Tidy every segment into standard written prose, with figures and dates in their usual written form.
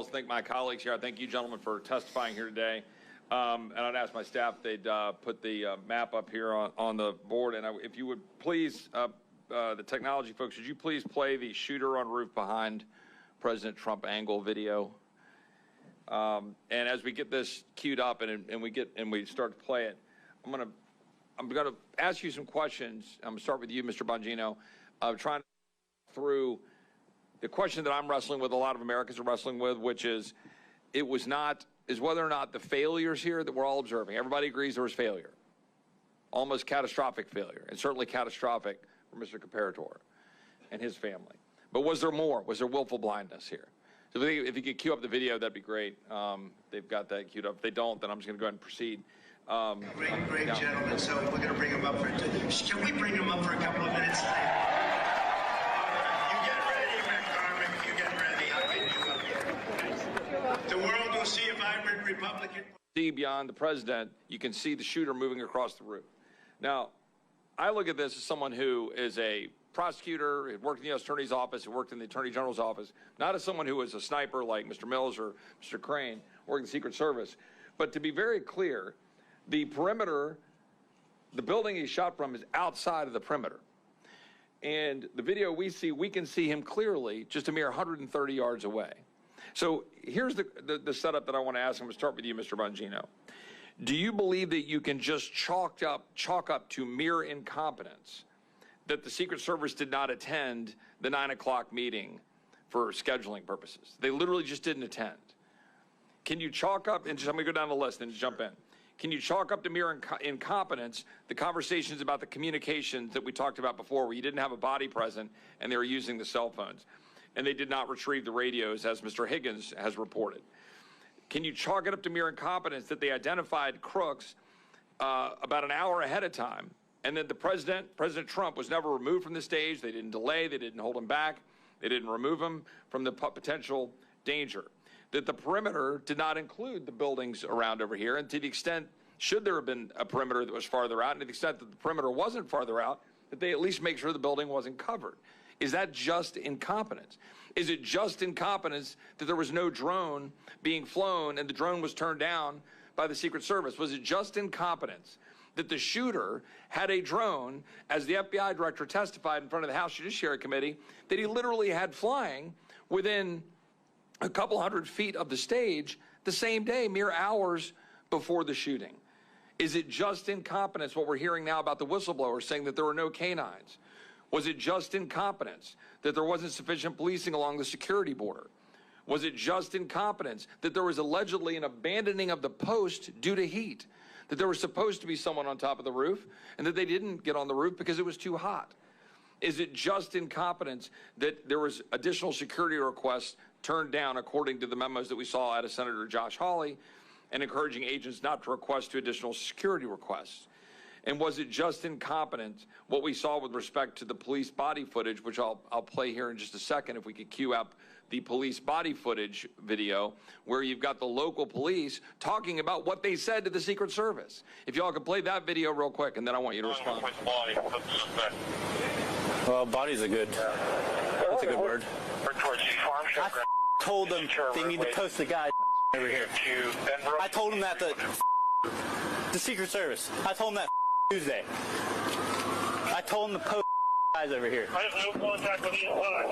also thank my colleagues here. I thank you, gentlemen, for testifying here today. And I'd ask my staff they'd put the map up here on the board. And if you would please, the technology folks, would you please play the shooter on roof behind President Trump angle video? And as we get this queued up and we start to play it, I'm gonna ask you some questions. I'm gonna start with you, Mr. Bongino. Trying through the question that I'm wrestling with, a lot of Americans are wrestling with, which is whether or not the failures here that we're all observing, everybody agrees there was failure, almost catastrophic failure, and certainly catastrophic for Mr. Comparator and his family. But was there more? Was there willful blindness here? So if you could cue up the video, that'd be great. They've got that queued up. If they don't, then I'm just going to go ahead and proceed. Great gentlemen. So we're going to bring him up for. Can we bring him up for a couple of minutes? You get ready, McCormick. You get ready. I'll get you up here. The world will see a vibrant Republican. See beyond the president, you can see the shooter moving across the roof. Now, I look at this as someone who is a prosecutor, had worked in the U.S. Attorney's Office, who worked in the Attorney General's office, not as someone who was a sniper like Mr. Mills or Mr. Crane, working in the Secret Service. But to be very clear, the perimeter, the building he shot from is outside of the perimeter. And the video we see, we can see him clearly just a mere 130 yards away. So here's the setup that I want to ask. I'm going to start with you, Mr. Bongino. Do you believe that you can just chalk up to mere incompetence that the Secret Service did not attend the 9 o'clock meeting for scheduling purposes? They literally just didn't attend. Can you chalk up, and just, I'm going to go down the list and just jump in. Can you chalk up to mere incompetence the conversations about the communications that we talked about before, where you didn't have a body present and they were using the cell phones, and they did not retrieve the radios, as Mr. Higgins has reported? Can you chalk it up to mere incompetence that they identified crooks about an hour ahead of time, and that the President Trump, was never removed from the stage? They didn't delay, they didn't hold him back, they didn't remove him from the potential danger. That the perimeter did not include the buildings around over here, and to the extent, should there have been a perimeter that was farther out, and to the extent that the perimeter wasn't farther out, that they at least make sure the building wasn't covered. Is that just incompetence? Is it just incompetence that there was no drone being flown and the drone was turned down by the Secret Service? Was it just incompetence that the shooter had a drone, as the FBI director testified in front of the House Judiciary Committee, that he literally had flying within a couple hundred feet of the stage the same day, mere hours before the shooting? Is it just incompetence, what we're hearing now about the whistleblower saying that there were no canines? Was it just incompetence that there wasn't sufficient policing along the security border? Was it just incompetence that there was allegedly an abandoning of the post due to heat? That there was supposed to be someone on top of the roof and that they didn't get on the roof because it was too hot? Is it just incompetence that there was additional security requests turned down, according to the memos that we saw out of Senator Josh Hawley, and encouraging agents not to request additional security requests? And was it just incompetence what we saw with respect to the police body footage, which I'll play here in just a second, if we could cue up the police body footage video, where you've got the local police talking about what they said to the Secret Service? If y'all could play that video real quick, and then I want you to respond. Well, bodies are good. That's a good word. I told them they need to post the guy over here. I told them that the Secret Service. I told them that Tuesday. I told them to post guys over here. I have no contact with the inside.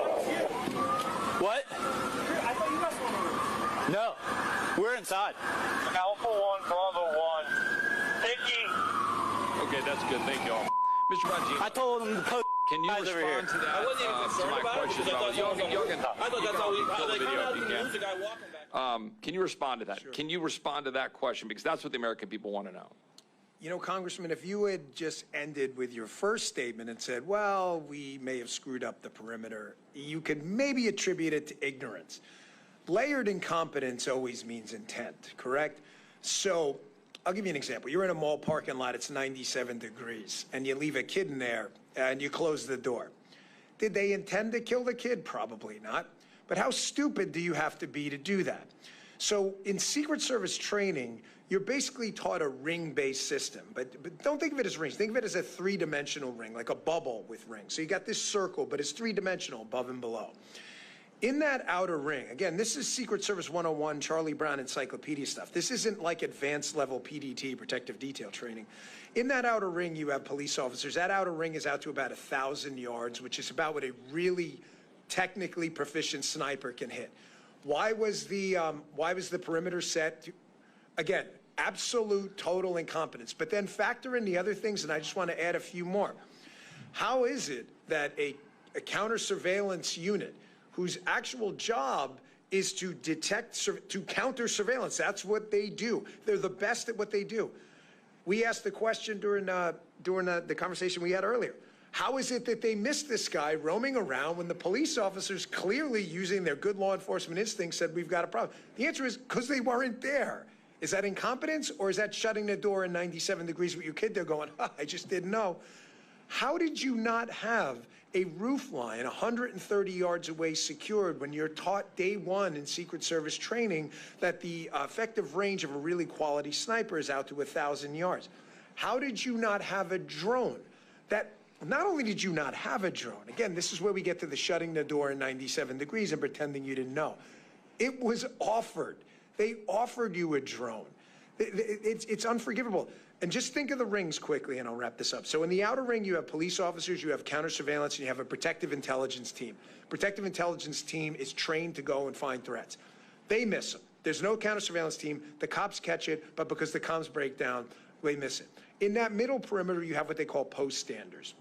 What? I thought you guys were. No, we're inside. Alpha 1, Bravo 1. Thank you. Okay, that's good. Thank you all. Mr. Bongino, I told them to post can you guys over here. respond to that? I wasn't even concerned about it because I thought that's how we lose the guy walking back. Can you respond to that? Sure. Can you respond to that question? Because that's what the American people want to know. You know, Congressman, if you had just ended with your first statement and said, well, we may have screwed up the perimeter, you could maybe attribute it to ignorance. Layered incompetence always means intent, correct? So I'll give you an example. You're in a mall parking lot, it's 97 degrees, and you leave a kid in there and you close the door. Did they intend to kill the kid? Probably not. But how stupid do you have to be to do that? So in Secret Service training, you're basically taught a ring-based system, but don't think of it as rings. Think of it as a three-dimensional ring, like a bubble with rings. So you got this circle, but it's three-dimensional, above and below. In that outer ring, again, this is Secret Service 101, Charlie Brown encyclopedia stuff. This isn't like advanced level PDT, protective detail training. In that outer ring, you have police officers. That outer ring is out to about 1,000 yards, which is about what a really technically proficient sniper can hit. Why was the perimeter set to, again, absolute total incompetence? But then factor in the other things, and I just want to add a few more. How is it that a counter surveillance unit whose actual job is to detect, to counter surveillance, that's what they do. They're the best at what they do. We asked the question during the conversation we had earlier. How is it that they missed this guy roaming around when the police officers, clearly using their good law enforcement instincts, said we've got a problem? The answer is because they weren't there. Is that incompetence, or is that shutting the door in 97 degrees with your kid there going, I just didn't know? How did you not have a roof line 130 yards away secured when you're taught day one in Secret Service training that the effective range of a really quality sniper is out to 1,000 yards? How did you not have a drone? That not only did you not have a drone, again, this is where we get to the shutting the door in 97 degrees and pretending you didn't know. It was offered. They offered you a drone. It's unforgivable. And just think of the rings quickly, and I'll wrap this up. So in the outer ring, you have police officers, you have counter surveillance, and you have a protective intelligence team. Protective intelligence team is trained to go and find threats. They miss them. There's no counter surveillance team. The cops catch it, but because the comms break down, they miss it. In that middle perimeter, you have what they call post standers.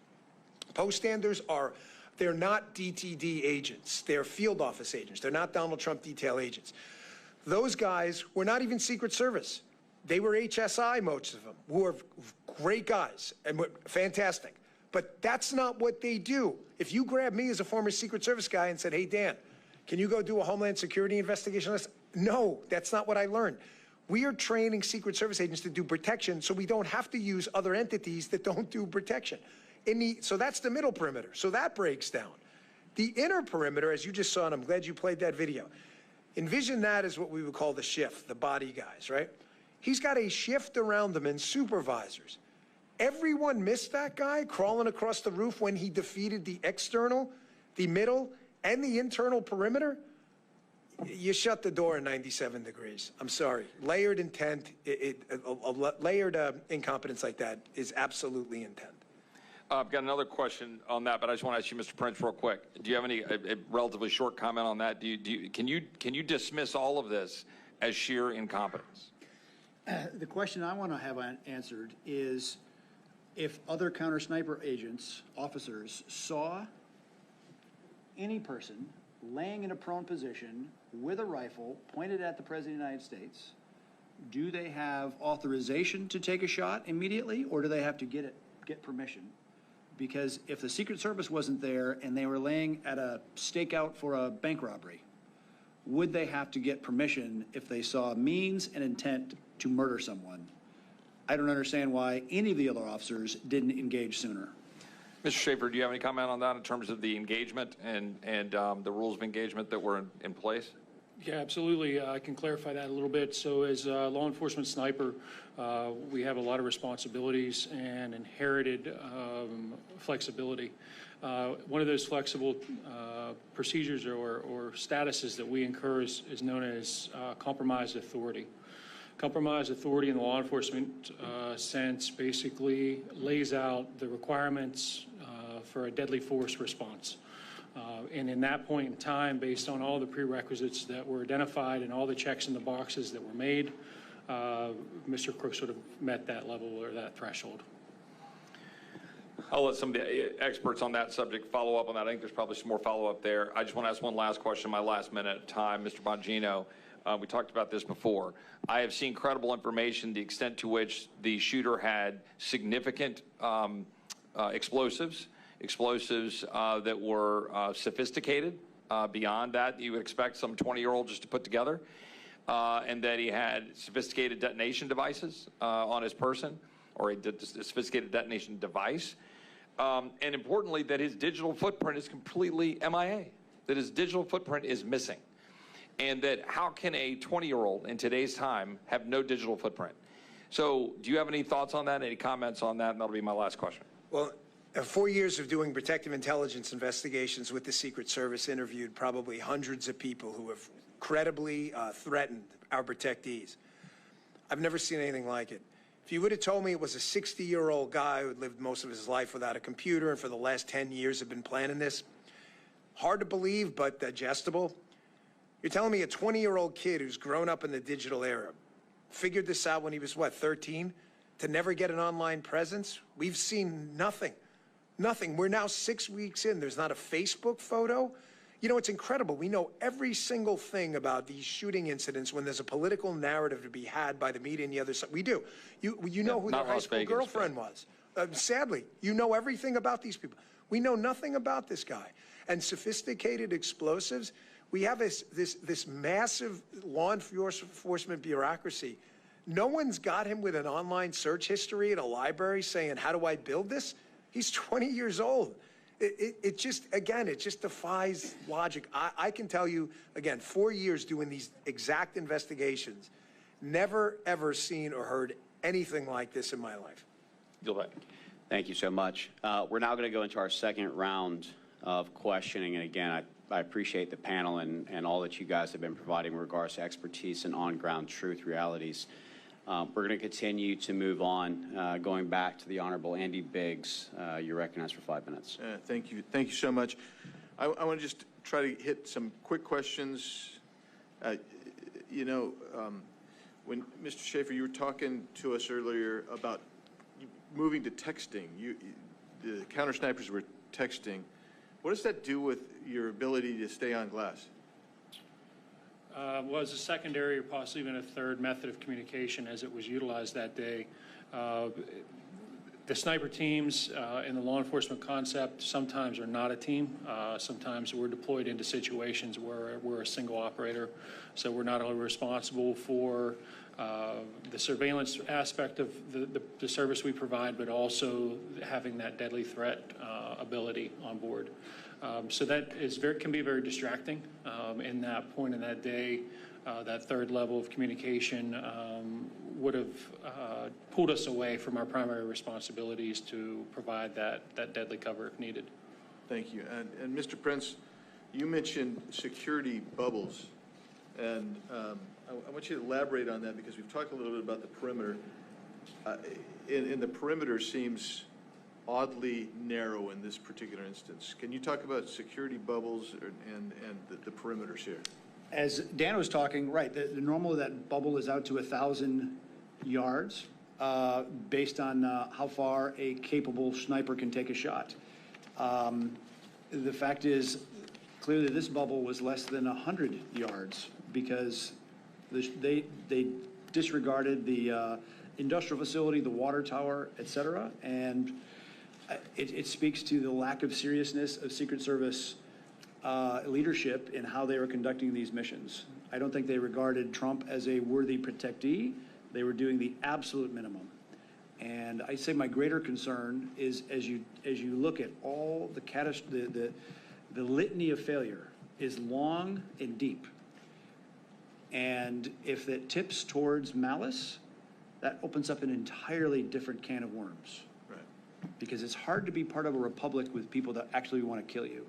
Post standers they're not DTD agents. They're field office agents. They're not Donald Trump detail agents. Those guys were not even Secret Service. They were HSI, most of them, who are great guys and fantastic. But that's not what they do. If you grab me as a former Secret Service guy and said, hey, Dan, can you go do a Homeland Security investigation? No, that's not what I learned. We are training Secret Service agents to do protection so we don't have to use other entities that don't do protection. So that's the middle perimeter. So that breaks down. The inner perimeter, as you just saw, and I'm glad you played that video, envision that as what we would call the shift, the body guys, right? He's got a shift around them and supervisors. Everyone missed that guy crawling across the roof when he defeated the external, the middle, and the internal perimeter. You shut the door in 97 degrees. I'm sorry. Layered intent, layered incompetence like that is absolutely intent. I've got another question on that, but I just want to ask you, Mr. Prince, real quick. Do you have a relatively short comment on that? Can you dismiss all of this as sheer incompetence? The question I want to have answered is if other counter sniper agents, officers, saw any person laying in a prone position with a rifle pointed at the President of the United States, do they have authorization to take a shot immediately, or do they have to get permission? Because if the Secret Service wasn't there and they were laying at a stakeout for a bank robbery, would they have to get permission if they saw means and intent to murder someone? I don't understand why any of the other officers didn't engage sooner. Mr. Schaefer, do you have any comment on that in terms of the engagement and the rules of engagement that were in place? Yeah, absolutely. I can clarify that a little bit. So as a law enforcement sniper, we have a lot of responsibilities and inherited flexibility. One of those flexible procedures or statuses that we incur is known as compromised authority. Compromised authority in the law enforcement sense basically lays out the requirements for a deadly force response. And in that point in time, based on all the prerequisites that were identified and all the checks in the boxes that were made, Mr. Crook sort of met that level or that threshold. I'll let some of the experts on that subject follow up on that. I think there's probably some more follow-up there. I just want to ask one last question, my last minute of time. Mr. Bongino, we talked about this before. I have seen credible information, the extent to which the shooter had significant explosives that were sophisticated beyond that you would expect some 20-year-old just to put together, and that he had sophisticated detonation devices on his person, or a sophisticated detonation device, and importantly, that his digital footprint is completely MIA, that his digital footprint is missing, and that how can a 20-year-old in today's time have no digital footprint? So do you have any thoughts on that, any comments on that? And that'll be my last question. Well, 4 years of doing protective intelligence investigations with the Secret Service, interviewed probably hundreds of people who have credibly threatened our protectees. I've never seen anything like it. If you would have told me it was a 60-year-old guy who had lived most of his life without a computer and for the last 10 years have been planning this, hard to believe but digestible. You're telling me a 20-year-old kid who's grown up in the digital era figured this out when he was, what, 13? To never get an online presence? We've seen nothing. Nothing. We're now 6 weeks in. There's not a Facebook photo. You know, it's incredible. We know every single thing about these shooting incidents when there's a political narrative to be had by the media and the other side. We do. You know who their high school girlfriend was. Sadly, you know everything about these people. We know nothing about this guy. And sophisticated explosives, we have this massive law enforcement bureaucracy. No one's got him with an online search history at a library saying, how do I build this? He's 20 years old. It just, again, it just defies logic. I can tell you, again, 4 years doing these exact investigations, never, ever seen or heard anything like this in my life. Gilbert. Thank you so much. We're now going to go into our second round of questioning. And again, I appreciate the panel and all that you guys have been providing in regards to expertise and on-ground truth realities. We're going to continue to move on, going back to the Honorable Andy Biggs. You're recognized for 5 minutes. Thank you. Thank you so much. I want to just try to hit some quick questions. When Mr. Schaefer, you were talking to us earlier about moving to texting. The counter snipers were texting. What does that do with your ability to stay on glass? Was a secondary or possibly even a third method of communication as it was utilized that day. The sniper teams in the law enforcement concept sometimes are not a team. Sometimes we're deployed into situations where we're a single operator. So we're not only responsible for the surveillance aspect of the service we provide, but also having that deadly threat ability on board. So that can be very distracting in that point in that day. That third level of communication would have pulled us away from our primary responsibilities to provide that deadly cover if needed. Thank you. And Mr. Prince, you mentioned security bubbles. And I want you to elaborate on that because we've talked a little bit about the perimeter. And the perimeter seems oddly narrow in this particular instance. Can you talk about security bubbles and the perimeters here? As Dan was talking, right, the normal of that bubble is out to 1,000 yards based on how far a capable sniper can take a shot. The fact is, clearly this bubble was less than 100 yards because they disregarded the industrial facility, the water tower, et cetera, and it speaks to the lack of seriousness of Secret Service leadership in how they were conducting these missions. I don't think they regarded Trump as a worthy protectee. They were doing the absolute minimum. And I say my greater concern is as you look at all the litany of failure is long and deep. And if it tips towards malice, that opens up an entirely different can of worms. Because it's hard to be part of a republic with people that actually want to kill you.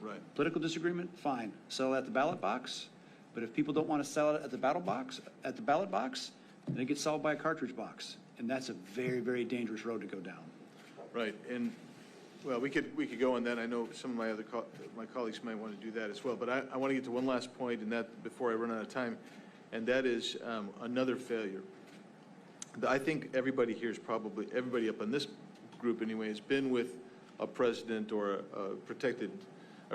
Right. Political disagreement, fine. Sell it at the ballot box. But if people don't want to sell it at the ballot box, then it gets sold by a cartridge box. And that's a very, very dangerous road to go down. Right. And well, we could go on that. I know some of my other my colleagues might want to do that as well. But I want to get to one last point, and that before I run out of time, and that is another failure. I think everybody here is probably everybody up on this group anyway has been with a president or a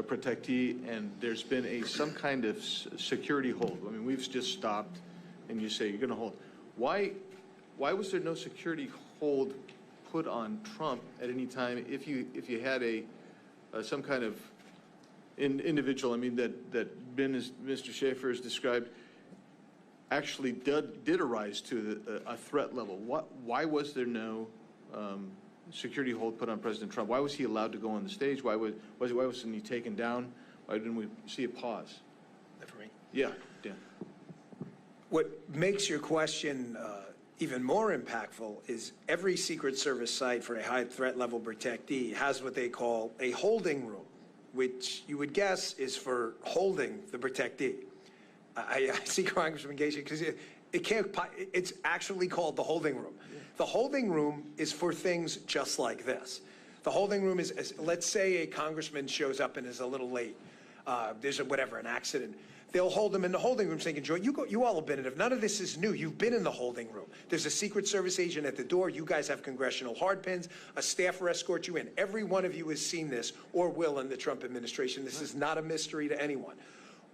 protectee, and there's been some kind of security hold. I mean, we've just stopped, and you say you're going to hold. Why was there no security hold put on Trump at any time if you had some kind of individual? I mean that Ben, as Mr. Schaefer has described, actually did arise to a threat level. Why was there no security hold put on President Trump? Why was he allowed to go on the stage? Why wasn't he taken down? Why didn't we see a pause? For me? Yeah, Dan. What makes your question even more impactful is every Secret Service site for a high threat level protectee has what they call a holding room, which you would guess is for holding the protectee. I see Congressman Gacy because it's actually called the holding room. The holding room is for things just like this. The holding room is, let's say a congressman shows up and is a little late. There's an accident. They'll hold them in the holding room saying, enjoy. You all have been in it. None of this is new. You've been in the holding room. There's a Secret Service agent at the door. You guys have congressional hardpins. A staffer escorts you in. Every one of you has seen this or will in the Trump administration. This is not a mystery to anyone.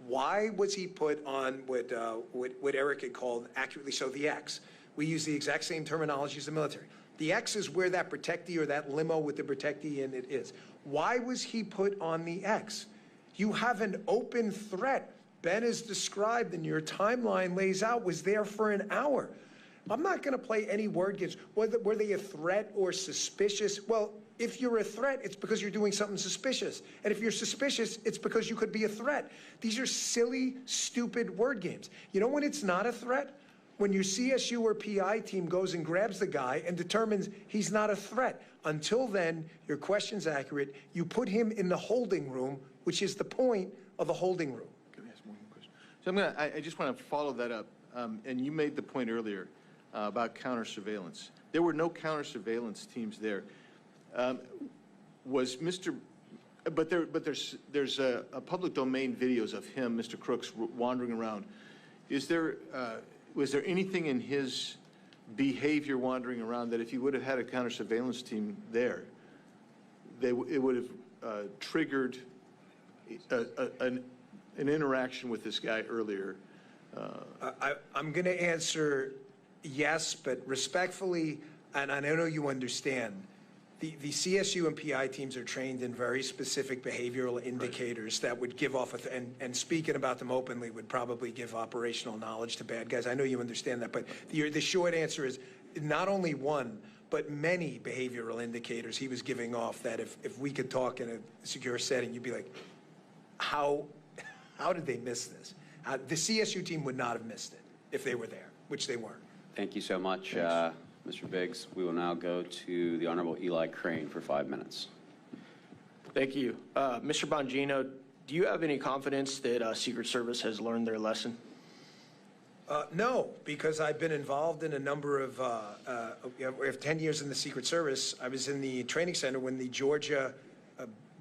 Why was he put on what Eric had called, accurately so, the X? We use the exact same terminology as the military. The X is where that protectee or that limo with the protectee in it is. Why was he put on the X? You have an open threat. Ben is described and your timeline lays out was there for an hour. I'm not going to play any word games. Were they a threat or suspicious? Well, if you're a threat, it's because you're doing something suspicious. And if you're suspicious, it's because you could be a threat. These are silly, stupid word games. You know when it's not a threat? When your CSU or PI team goes and grabs the guy and determines he's not a threat. Until then, your question's accurate. You put him in the holding room, which is the point of the holding room. Can I ask one more question? So I just want to follow that up. And you made the point earlier about counter surveillance. There were no counter surveillance teams there. But there's a public domain videos of him, Mr. Crooks, wandering around. Was there anything in his behavior wandering around that if you would have had a counter surveillance team there, it would have triggered an interaction with this guy earlier? I'm going to answer yes, but respectfully, and I know you understand, the CSU and PI teams are trained in very specific behavioral indicators that would give off, and speaking about them openly would probably give operational knowledge to bad guys. I know you understand that, but the short answer is not only one, but many behavioral indicators he was giving off that if we could talk in a secure setting, you'd be like, how did they miss this? The CSU team would not have missed it if they were there, which they weren't. Thank you so much, Mr. Biggs. We will now go to the Honorable Eli Crane for 5 minutes. Thank you. Mr. Bongino, do you have any confidence that Secret Service has learned their lesson? No, because I've been involved in a number of, we have 10 years in the Secret Service. I was in the training center when the Georgia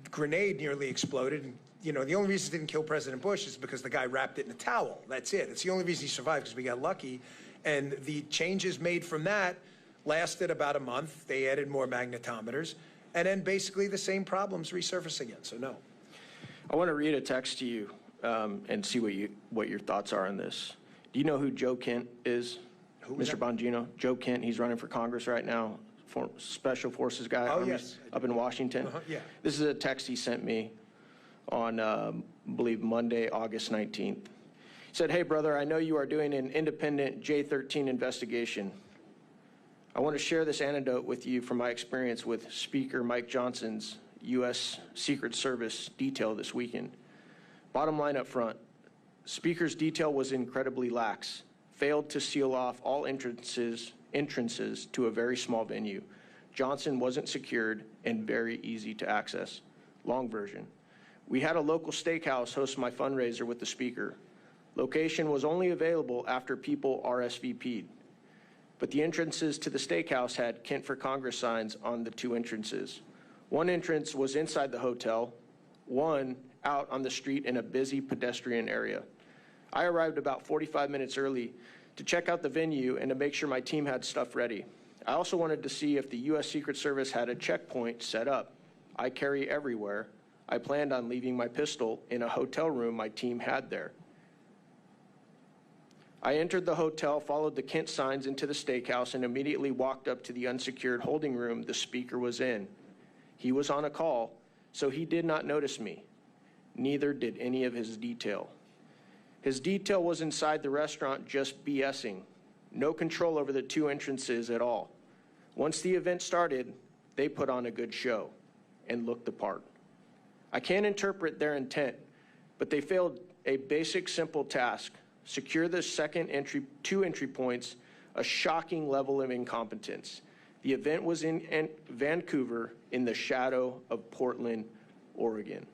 grenade nearly exploded. And, you know, the only reason it didn't kill President Bush is because the guy wrapped it in a towel. That's it. It's the only reason he survived, because we got lucky. And the changes made from that lasted about a month. They added more magnetometers. And then basically the same problems resurface again, so no. I want to read a text to you and see what your thoughts are on this. Do you know who Joe Kent is? Who Mr. Bongino? Joe Kent, he's running for Congress right now, Special Forces guy. Oh, yes. Up in Washington. Yeah. This is a text he sent me on, I believe, Monday, August 19th. He said, "Hey, brother, I know you are doing an independent J13 investigation. I want to share this anecdote with you from my experience with Speaker Mike Johnson's U.S. Secret Service detail this weekend. Bottom line up front, Speaker's detail was incredibly lax, failed to seal off all entrances to a very small venue. Johnson wasn't secured and very easy to access. Long version. We had a local steakhouse host my fundraiser with the Speaker. Location was only available after people RSVP'd. But the entrances to the steakhouse had Kent for Congress signs on the two entrances. One entrance was inside the hotel, one out on the street in a busy pedestrian area. I arrived about 45 minutes early to check out the venue and to make sure my team had stuff ready. I also wanted to see if the U.S. Secret Service had a checkpoint set up. I carry everywhere. I planned on leaving my pistol in a hotel room my team had there. I entered the hotel, followed the Kent signs into the steakhouse, and immediately walked up to the unsecured holding room the Speaker was in. He was on a call, so he did not notice me. Neither did any of his detail. His detail was inside the restaurant just BSing. No control over the two entrances at all. Once the event started, they put on a good show and looked the part. I can't interpret their intent, but they failed a basic, simple task. Secure the two entry points a shocking level of incompetence. The event was in Vancouver in the shadow of Portland, Oregon.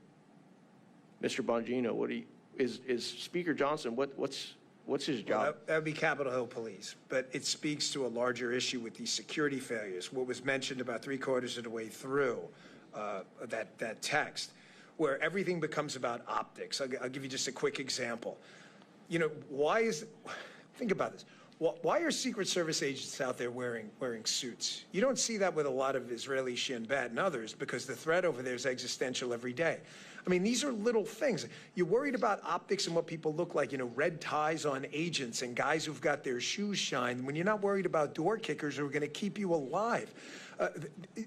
Mr. Bongino, is Speaker Johnson, what's his job? Well, that would be Capitol Hill Police, but it speaks to a larger issue with these security failures. What was mentioned about 3/4 of the way through that text, where everything becomes about optics. I'll give you just a quick example. You know, think about this. Why are Secret Service agents out there wearing suits? You don't see that with a lot of Israeli Shin Bet and others because the threat over there is existential every day. I mean, these are little things. You're worried about optics and what people look like, you know, red ties on agents and guys who've got their shoes shined when you're not worried about door kickers who are going to keep you alive.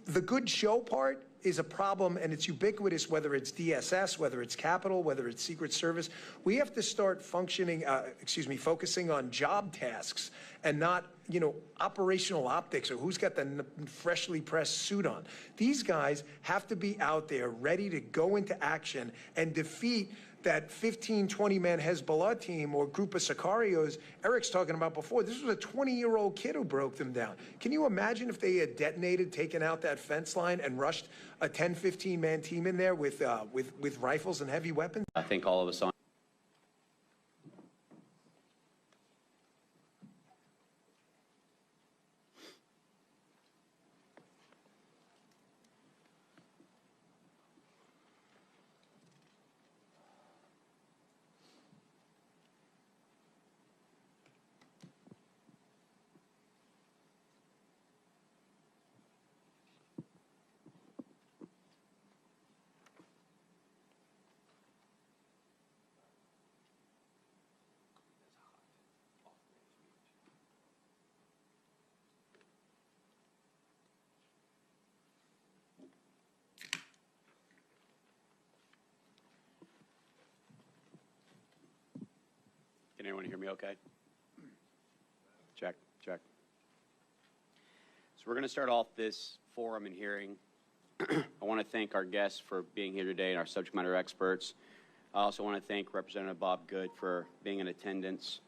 The good show part is a problem, and it's ubiquitous, whether it's DSS, whether it's Capitol, whether it's Secret Service. We have to start focusing on job tasks and not, you know, operational optics or who's got the freshly pressed suit on. These guys have to be out there ready to go into action and defeat that 15, 20-man Hezbollah team or group of Sicarios Eric's talking about before. This was a 20-year-old kid who broke them down. Can you imagine if they had detonated, taken out that fence line, and rushed a 10, 15-man team in there with rifles and heavy weapons? I think all of us on. Can everyone hear me okay? Check, check. So we're going to start off this forum and hearing. I want to thank our guests for being here today and our subject matter experts. I also want to thank Representative Bob Good for being in attendance.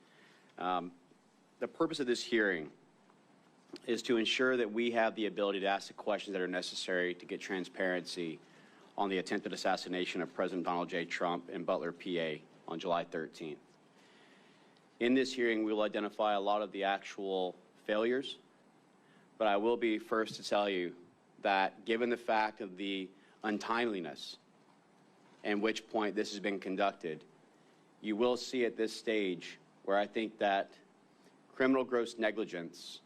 The purpose of this hearing is to ensure that we have the ability to ask the questions that are necessary to get transparency on the attempted assassination of President Donald J. Trump in Butler, PA on July 13th. In this hearing, we will identify a lot of the actual failures, but I will be first to tell you that given the fact of the untimeliness and which point this has been conducted, you will see at this stage where I think that criminal gross negligence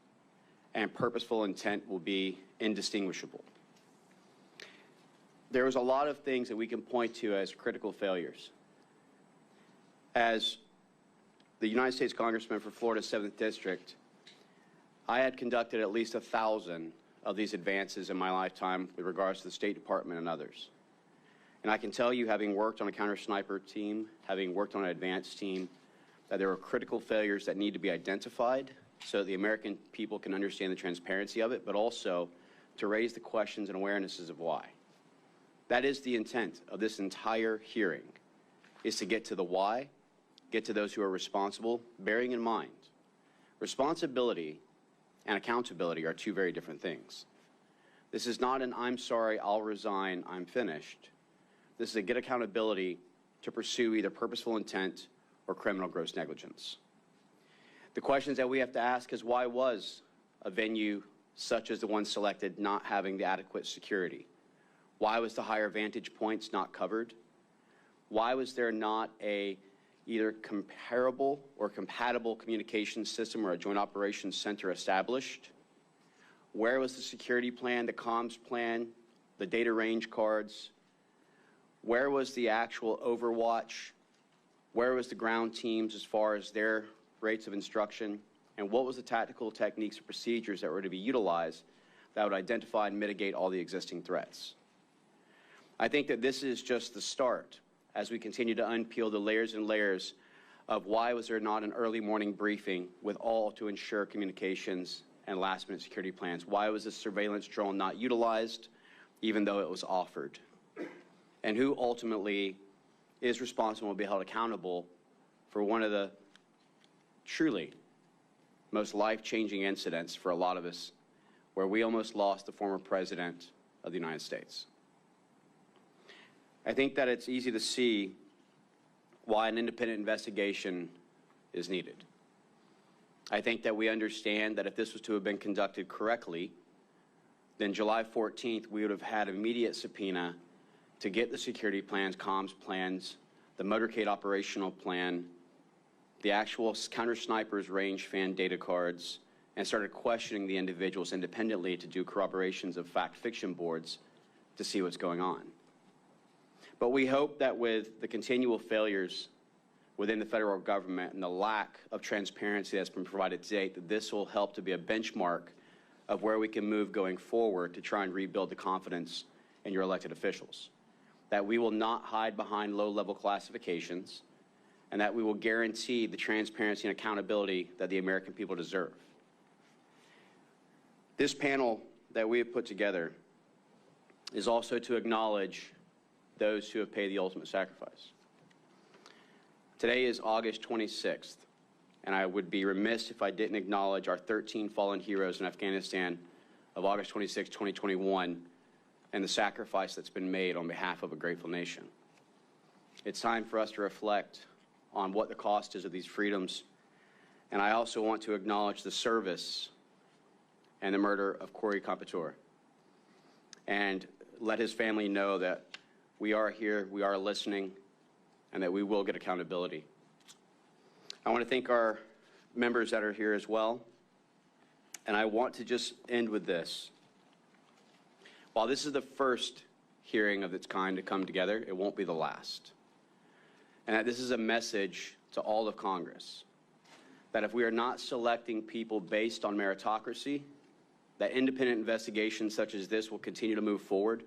and purposeful intent will be indistinguishable. There was a lot of things that we can point to as critical failures. As the United States Congressman for Florida's 7th District, I had conducted at least 1,000 of these advances in my lifetime with regards to the State Department and others. And I can tell you, having worked on a counter-sniper team, having worked on an advance team, that there are critical failures that need to be identified so that the American people can understand the transparency of it, but also to raise the questions and awarenesses of why. That is the intent of this entire hearing, is to get to the why, get to those who are responsible, bearing in mind, responsibility and accountability are two very different things. This is not an I'm sorry, I'll resign, I'm finished. This is a get accountability to pursue either purposeful intent or criminal gross negligence. The questions that we have to ask is, why was a venue such as the one selected not having the adequate security? Why was the higher vantage points not covered? Why was there not a either comparable or compatible communication system or a joint operations center established? Where was the security plan, the comms plan, the data range cards? Where was the actual overwatch? Where was the ground teams as far as their rates of instruction? And what was the tactical techniques or procedures that were to be utilized that would identify and mitigate all the existing threats? I think that this is just the start as we continue to unpeel the layers and layers of why was there not an early morning briefing with all to ensure communications and last-minute security plans? Why was this surveillance drone not utilized, even though it was offered? And who ultimately is responsible and will be held accountable for one of the truly most life-changing incidents for a lot of us, where we almost lost the former president of the United States. I think that it's easy to see why an independent investigation is needed. I think that we understand that if this was to have been conducted correctly, then July 14th, we would have had immediate subpoena to get the security plans, comms plans, the motorcade operational plan, the actual counter-snipers range fan data cards, and started questioning the individuals independently to do corroborations of fact-fiction boards to see what's going on. But we hope that with the continual failures within the federal government and the lack of transparency that's been provided to date, that this will help to be a benchmark of where we can move going forward to try and rebuild the confidence in your elected officials. That we will not hide behind low-level classifications, and that we will guarantee the transparency and accountability that the American people deserve. This panel that we have put together is also to acknowledge those who have paid the ultimate sacrifice. Today is August 26th, and I would be remiss if I didn't acknowledge our 13 fallen heroes in Afghanistan of August 26, 2021, and the sacrifice that's been made on behalf of a grateful nation. It's time for us to reflect on what the cost is of these freedoms, and I also want to acknowledge the service and the murder of Corey Competor, and let his family know that we are here, we are listening, and that we will get accountability. I want to thank our members that are here as well, and I want to just end with this. While this is the first hearing of its kind to come together, it won't be the last. And that this is a message to all of Congress, that if we are not selecting people based on meritocracy, that independent investigations such as this will continue to move forward,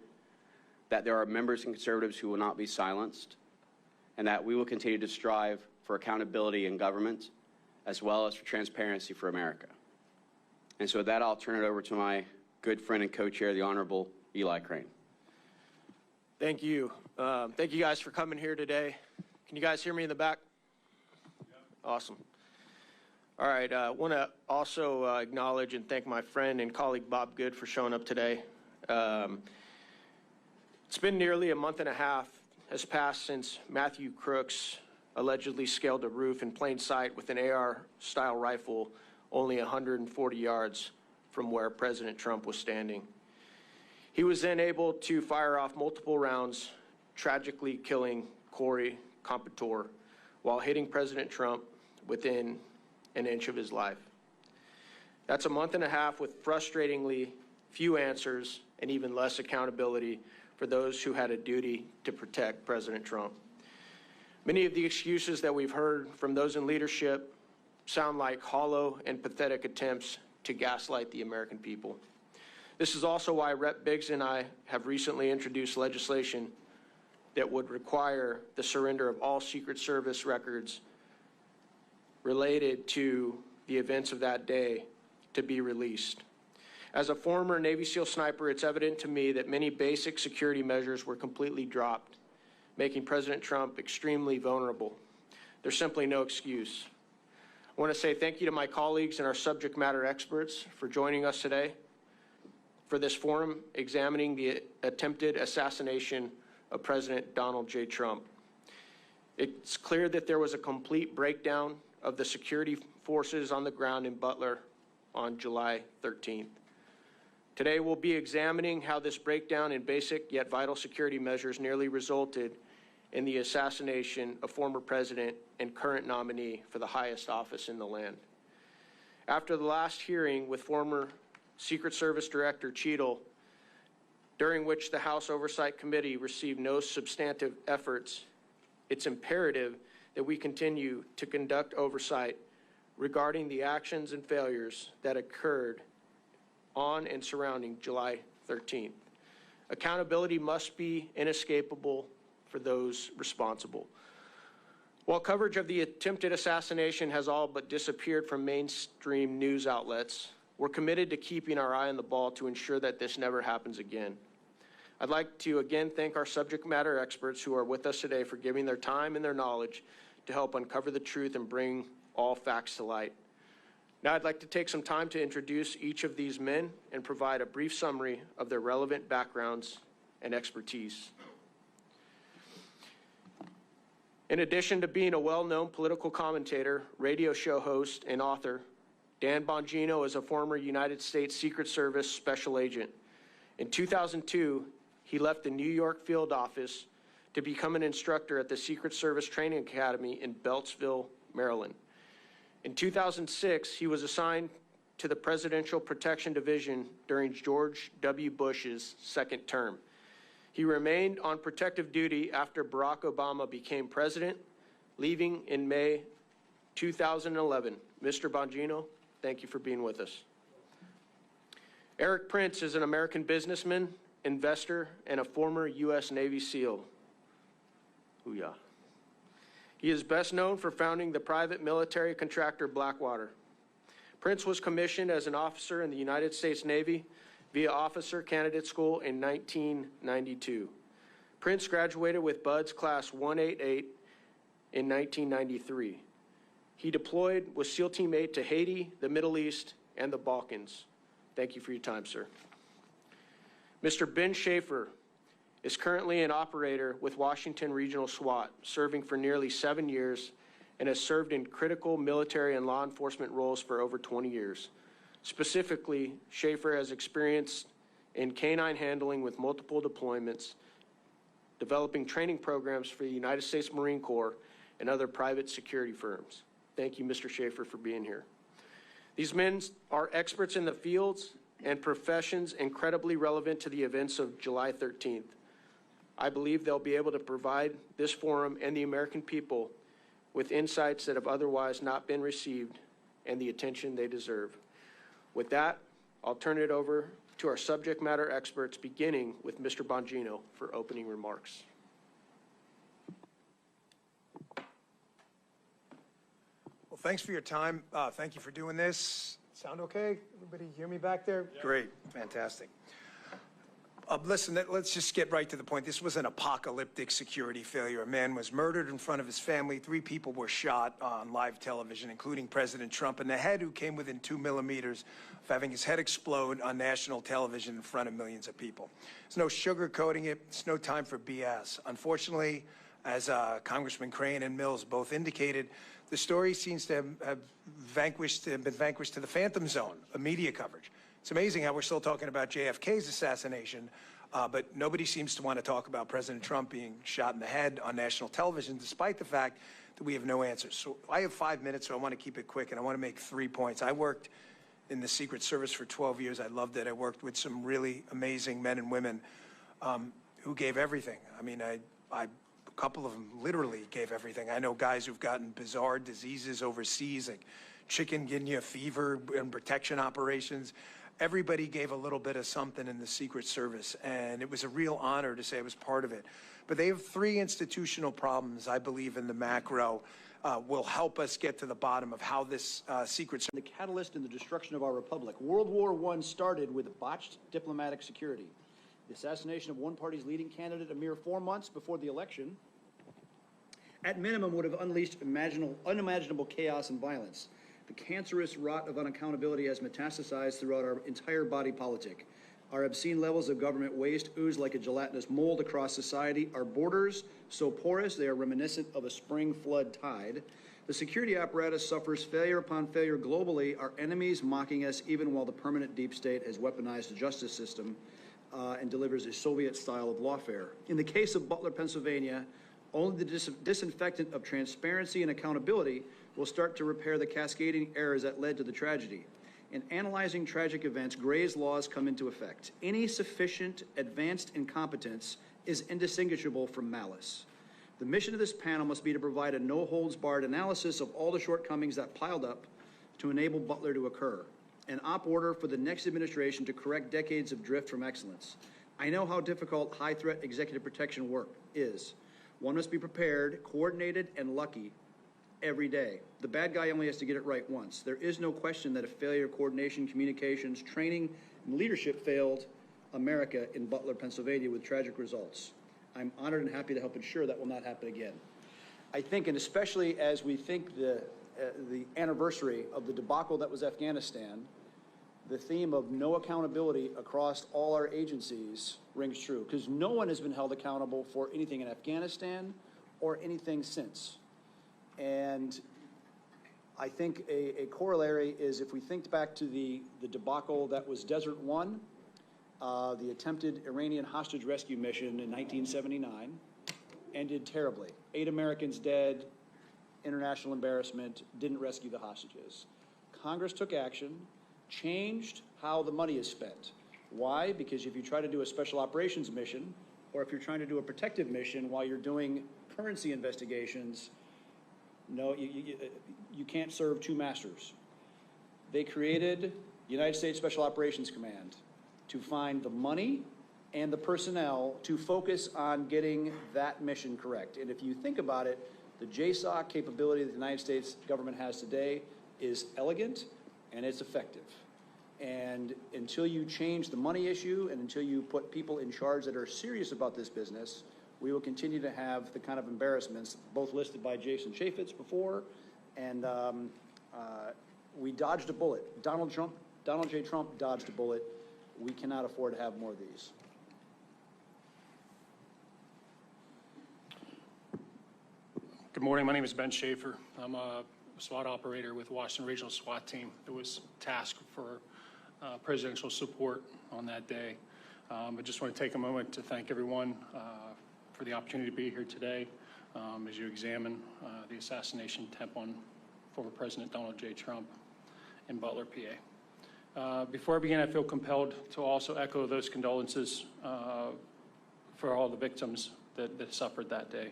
that there are members and conservatives who will not be silenced, and that we will continue to strive for accountability in government as well as for transparency for America. And so with that, I'll turn it over to my good friend and co-chair, the Honorable Eli Crane. Thank you. Thank you guys for coming here today. Can you guys hear me in the back? Awesome. All right, I want to also acknowledge and thank my friend and colleague Bob Good for showing up today. It's been nearly a month and a half has passed since Matthew Crooks allegedly scaled a roof in plain sight with an AR-style rifle only 140 yards from where President Trump was standing. He was then able to fire off multiple rounds, tragically killing Corey Competor while hitting President Trump within an inch of his life. That's a month and a half with frustratingly few answers and even less accountability for those who had a duty to protect President Trump. Many of the excuses that we've heard from those in leadership sound like hollow and pathetic attempts to gaslight the American people. This is also why Rep. Biggs and I have recently introduced legislation that would require the surrender of all Secret Service records related to the events of that day to be released. As a former Navy SEAL sniper, it's evident to me that many basic security measures were completely dropped, making President Trump extremely vulnerable. There's simply no excuse. I want to say thank you to my colleagues and our subject matter experts for joining us today for this forum examining the attempted assassination of President Donald J. Trump. It's clear that there was a complete breakdown of the security forces on the ground in Butler on July 13th. Today we'll be examining how this breakdown in basic yet vital security measures nearly resulted in the assassination of former president and current nominee for the highest office in the land. After the last hearing with former Secret Service Director Cheadle, during which the House Oversight Committee received no substantive efforts, it's imperative that we continue to conduct oversight regarding the actions and failures that occurred on and surrounding July 13th. Accountability must be inescapable for those responsible. While coverage of the attempted assassination has all but disappeared from mainstream news outlets, we're committed to keeping our eye on the ball to ensure that this never happens again. I'd like to again thank our subject matter experts who are with us today for giving their time and their knowledge to help uncover the truth and bring all facts to light. Now I'd like to take some time to introduce each of these men and provide a brief summary of their relevant backgrounds and expertise. In addition to being a well-known political commentator, radio show host, and author, Dan Bongino is a former United States Secret Service special agent. In 2002, he left the New York field office to become an instructor at the Secret Service Training Academy in Beltsville, Maryland. In 2006, he was assigned to the Presidential Protection Division during George W. Bush's second term. He remained on protective duty after Barack Obama became president, leaving in May 2011. Mr. Bongino, thank you for being with us. Eric Prince is an American businessman, investor, and a former U.S. Navy SEAL. Hoo-yah. He is best known for founding the private military contractor Blackwater. Prince was commissioned as an officer in the United States Navy via Officer Candidate School in 1992. Prince graduated with Buds Class 188 in 1993. He deployed with SEAL Team 8 to Haiti, the Middle East, and the Balkans. Thank you for your time, sir. Mr. Ben Schaefer is currently an operator with Washington Regional SWAT, serving for nearly 7 years, and has served in critical military and law enforcement roles for over 20 years. Specifically, Schaefer has experience in canine handling with multiple deployments, developing training programs for the United States Marine Corps and other private security firms. Thank you, Mr. Schaefer, for being here. These men are experts in the fields and professions incredibly relevant to the events of July 13th. I believe they'll be able to provide this forum and the American people with insights that have otherwise not been received and the attention they deserve. With that, I'll turn it over to our subject matter experts, beginning with Mr. Bongino for opening remarks. Well, thanks for your time. Thank you for doing this. Sound okay? Everybody hear me back there? Yeah. Great, fantastic. Listen, let's just get right to the point. This was an apocalyptic security failure. A man was murdered in front of his family. 3 people were shot on live television, including President Trump in the head, who came within 2 millimeters of having his head explode on national television in front of millions of people. There's no sugarcoating it. It's no time for BS. Unfortunately, as Congressman Crane and Mills both indicated, the story seems to have been vanquished to the phantom zone of media coverage. It's amazing how we're still talking about JFK's assassination, but nobody seems to want to talk about President Trump being shot in the head on national television, despite the fact that we have no answers. So I have 5 minutes, so I want to keep it quick, and I want to make 3 points. I worked in the Secret Service for 12 years. I loved it. I worked with some really amazing men and women who gave everything. I mean, a couple of them literally gave everything. I know guys who've gotten bizarre diseases overseas, like chikungunya fever and protection operations. Everybody gave a little bit of something in the Secret Service, and it was a real honor to say I was part of it. But they have 3 institutional problems, I believe, in the macro will help us get to the bottom of how this Secret Service... The catalyst in the destruction of our republic. World War I started with botched diplomatic security. The assassination of one party's leading candidate a mere 4 months before the election, at minimum, would have unleashed unimaginable chaos and violence. The cancerous rot of unaccountability has metastasized throughout our entire body politic. Our obscene levels of government waste ooze like a gelatinous mold across society. Our borders, so porous they are reminiscent of a spring flood tide. The security apparatus suffers failure upon failure globally. Our enemies mocking us even while the permanent deep state has weaponized the justice system and delivers a Soviet style of lawfare. In the case of Butler, Pennsylvania, only the disinfectant of transparency and accountability will start to repair the cascading errors that led to the tragedy. In analyzing tragic events, Gray's laws come into effect. Any sufficient advanced incompetence is indistinguishable from malice. The mission of this panel must be to provide a no-holds-barred analysis of all the shortcomings that piled up to enable Butler to occur, an op order for the next administration to correct decades of drift from excellence. I know how difficult high-threat executive protection work is. One must be prepared, coordinated, and lucky every day. The bad guy only has to get it right once. There is no question that a failure of coordination, communications, training, and leadership failed America in Butler, Pennsylvania with tragic results. I'm honored and happy to help ensure that will not happen again. I think, and especially as we think the anniversary of the debacle that was Afghanistan, the theme of no accountability across all our agencies rings true, because no one has been held accountable for anything in Afghanistan or anything since. And I think a corollary is, if we think back to the debacle that was Desert One, the attempted Iranian hostage rescue mission in 1979, ended terribly. 8 Americans dead, international embarrassment, didn't rescue the hostages. Congress took action, changed how the money is spent. Why? Because if you try to do a special operations mission, or if you're trying to do a protective mission while you're doing currency investigations, no, you can't serve two masters. They created the United States Special Operations Command to find the money and the personnel to focus on getting that mission correct. And if you think about it, the JSOC capability that the United States government has today is elegant and it's effective. And until you change the money issue and until you put people in charge that are serious about this business, we will continue to have the kind of embarrassments, both listed by Jason Chaffetz before, and we dodged a bullet. Donald J. Trump dodged a bullet. We cannot afford to have more of these. Good morning. My name is Ben Schaefer. I'm a SWAT operator with Washington Regional SWAT Team. It was tasked for presidential support on that day. I just want to take a moment to thank everyone for the opportunity to be here today as you examine the assassination attempt on former President Donald J. Trump in Butler, PA. Before I begin, I feel compelled to also echo those condolences for all the victims that suffered that day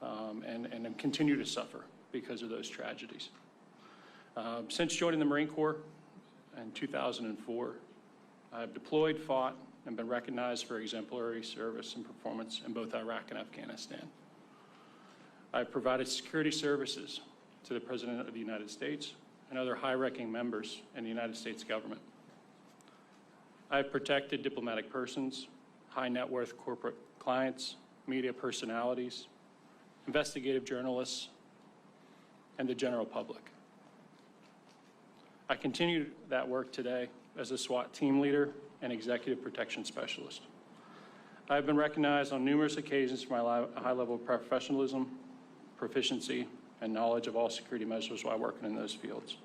and continue to suffer because of those tragedies. Since joining the Marine Corps in 2004, I've deployed, fought, and been recognized for exemplary service and performance in both Iraq and Afghanistan. I've provided security services to the President of the United States and other high-ranking members in the United States government. I've protected diplomatic persons, high-net-worth corporate clients, media personalities, investigative journalists, and the general public. I continue that work today as a SWAT team leader and executive protection specialist. I've been recognized on numerous occasions for my high level of professionalism, proficiency, and knowledge of all security measures while working in those fields.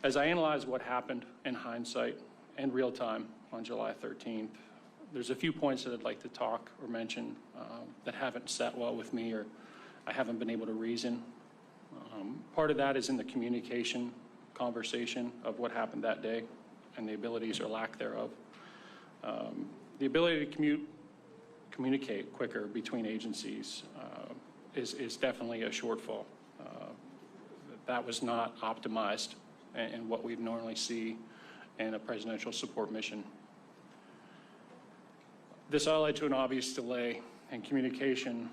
As I analyze what happened in hindsight and real time on July 13th, there's a few points that I'd like to talk or mention that haven't sat well with me or I haven't been able to reason. Part of that is in the communication conversation of what happened that day and the abilities or lack thereof. The ability to communicate quicker between agencies is definitely a shortfall. That was not optimized in what we'd normally see in a presidential support mission. This all led to an obvious delay in communication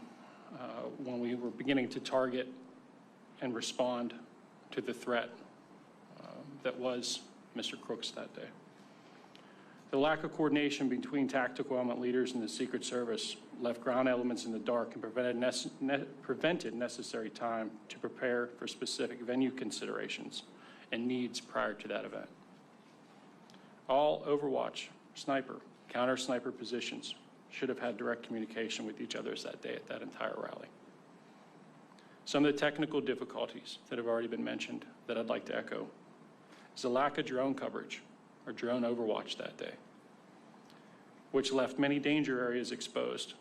when we were beginning to target and respond to the threat that was Mr. Crooks that day. The lack of coordination between tactical element leaders in the Secret Service left ground elements in the dark and prevented necessary time to prepare for specific venue considerations and needs prior to that event. All Overwatch, sniper, counter-sniper positions should have had direct communication with each other that day at that entire rally. Some of the technical difficulties that have already been mentioned that I'd like to echo is the lack of drone coverage or drone overwatch that day, which left many danger areas exposed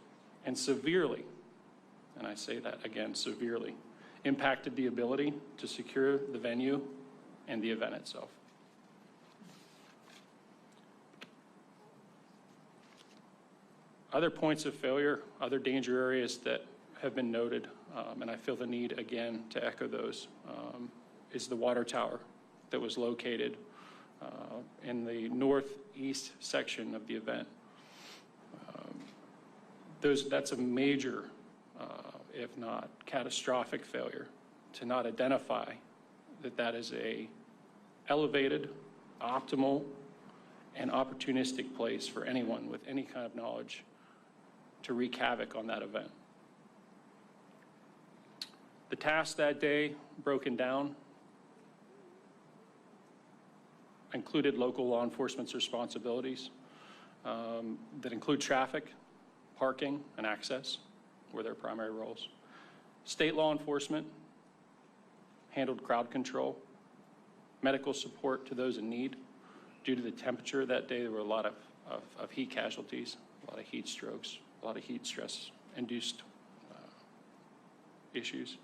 and severely, and I say that again, severely, impacted the ability to secure the venue and the event itself. Other points of failure, other danger areas that have been noted, and I feel the need again to echo those, is the water tower that was located in the northeast section of the event. That's a major, if not catastrophic failure to not identify that that is a elevated, optimal, and opportunistic place for anyone with any kind of knowledge to wreak havoc on that event. The tasks that day, broken down, included local law enforcement's responsibilities that include traffic, parking, and access were their primary roles. State law enforcement handled crowd control, medical support to those in need. Due to the temperature that day, there were a lot of heat casualties, a lot of heat strokes, a lot of heat stress-induced issues.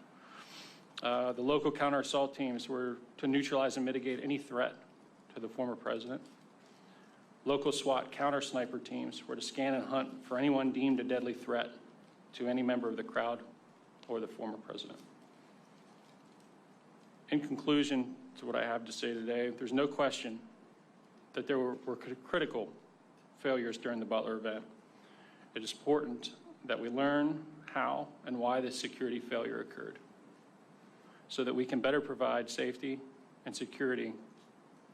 The local counter-assault teams were to neutralize and mitigate any threat to the former president. Local SWAT counter-sniper teams were to scan and hunt for anyone deemed a deadly threat to any member of the crowd or the former president. In conclusion to what I have to say today, there's no question that there were critical failures during the Butler event. It is important that we learn how and why this security failure occurred so that we can better provide safety and security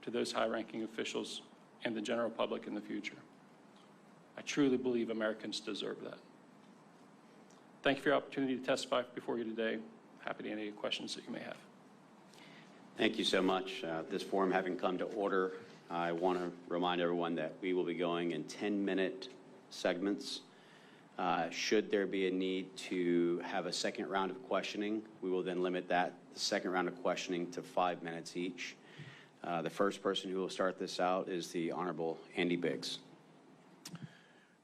to those high-ranking officials and the general public in the future. I truly believe Americans deserve that. Thank you for your opportunity to testify before you today. Happy to answer any questions that you may have. Thank you so much. This forum having come to order, I want to remind everyone that we will be going in 10-minute segments. Should there be a need to have a second round of questioning, we will then limit the second round of questioning to 5 minutes each. The first person who will start this out is the Honorable Andy Biggs.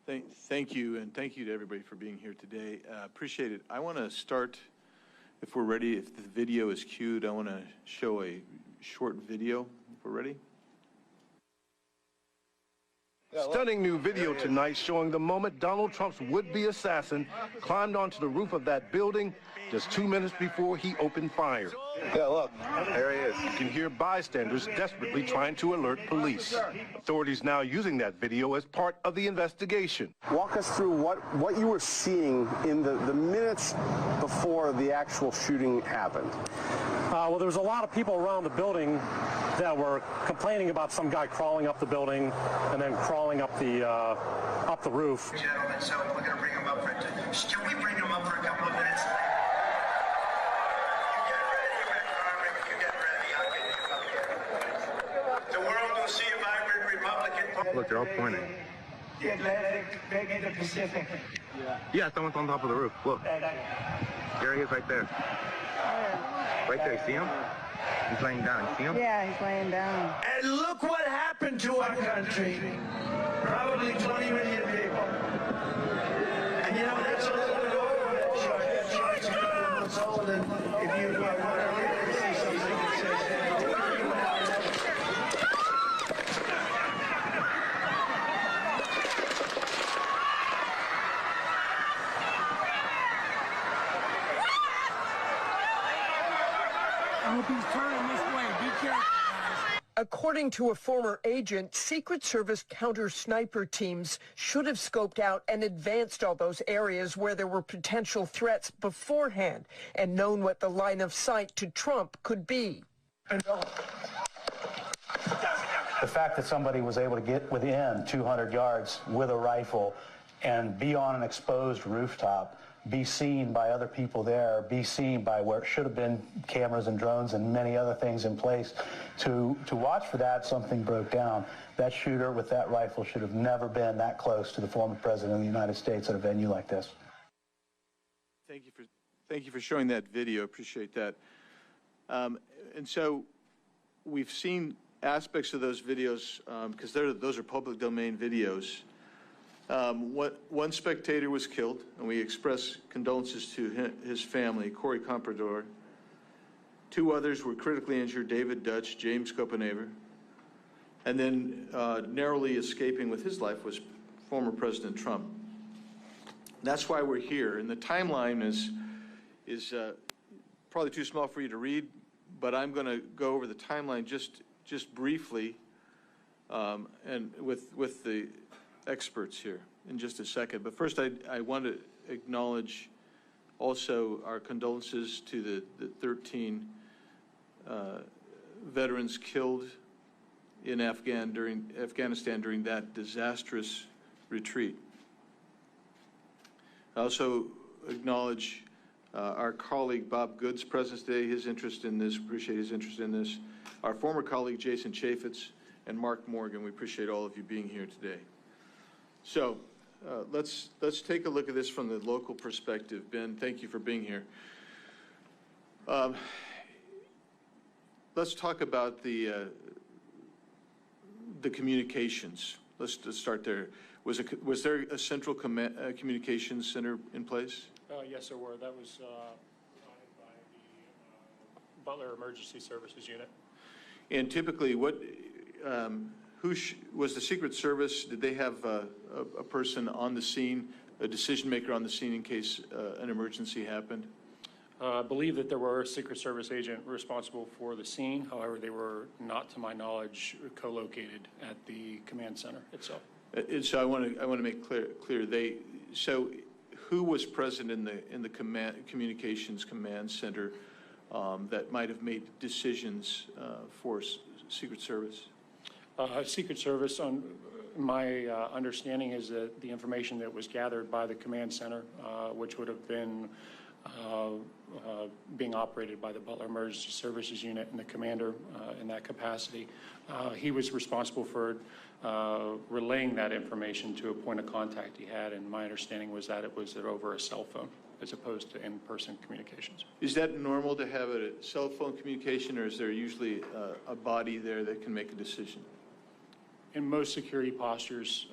Thank you, and thank you to everybody for being here today. Appreciate it. I want to start, if we're ready, if the video is queued, I want to show a short video, if we're ready. Stunning new video tonight showing the moment Donald Trump's would-be assassin climbed onto the roof of that building just 2 minutes before he opened fire. Yeah, look, there he is. You can hear bystanders desperately trying to alert police. Authorities now using that video as part of the investigation. Walk us through what you were seeing in the minutes before the actual shooting happened. Well, there was a lot of people around the building that were complaining about some guy crawling up the building and then crawling up the roof. Gentlemen, so we're going to bring him up for can we bring him up for a couple of minutes? You get ready. I'll get you up here. The world will see a vibrant Republican. Look, they're all pointing. The Atlantic, maybe the Pacific. Yeah, someone's on top of the roof. Look. There he is right there. Right there, you see him? He's laying down, you see him? Yeah, he's laying down. And look what happened to our country. Probably 20 million people. And you know, that's a little bit over that chart. That chart's a couple of months old, and if you want to really see something that says I hope he's turning this way. Be careful, guys. According to a former agent, Secret Service counter-sniper teams should have scoped out and advanced all those areas where there were potential threats beforehand and known what the line of sight to Trump could be. The fact that somebody was able to get within 200 yards with a rifle and be on an exposed rooftop, be seen by other people there, be seen by where it should have been cameras and drones and many other things in place. To watch for that, something broke down. That shooter with that rifle should have never been that close to the former president of the United States at a venue like this. Thank you for showing that video. Appreciate that. And so we've seen aspects of those videos because those are public domain videos. One spectator was killed, and we express condolences to his family, Corey Comprador. 2 others were critically injured, David Dutch, James Copenhaver. And then narrowly escaping with his life was former President Trump. That's why we're here. And the timeline is probably too small for you to read, but I'm going to go over the timeline just briefly and with the experts here in just a second. But first, I want to acknowledge also our condolences to the 13 veterans killed in Afghanistan during that disastrous retreat. I also acknowledge Our colleague Bob Good's presence today, his interest in this, appreciate his interest in this. Our former colleague Jason Chaffetz and Mark Morgan, we appreciate all of you being here today. So let's take a look at this from the local perspective. Ben, thank you for being here. Let's talk about the communications. Let's just start there. Was there a central communications center in place? Yes, there were. That was provided by the Butler Emergency Services Unit. And typically, what, was the Secret Service, did they have a person on the scene, a decision maker on the scene in case an emergency happened? I believe that there were a Secret Service agent responsible for the scene. However, they were not, to my knowledge, co-located at the command center itself. And so I want to make clear. So who was present in the communications command center that might have made decisions for Secret Service? Secret Service, on my understanding, is that the information that was gathered by the command center, which would have been being operated by the Butler Emergency Services Unit and the commander in that capacity, he was responsible for relaying that information to a point of contact he had, and my understanding was that it was over a cell phone as opposed to in-person communications. Is that normal to have a cell phone communication, or is there usually a body there that can make a decision? In most security postures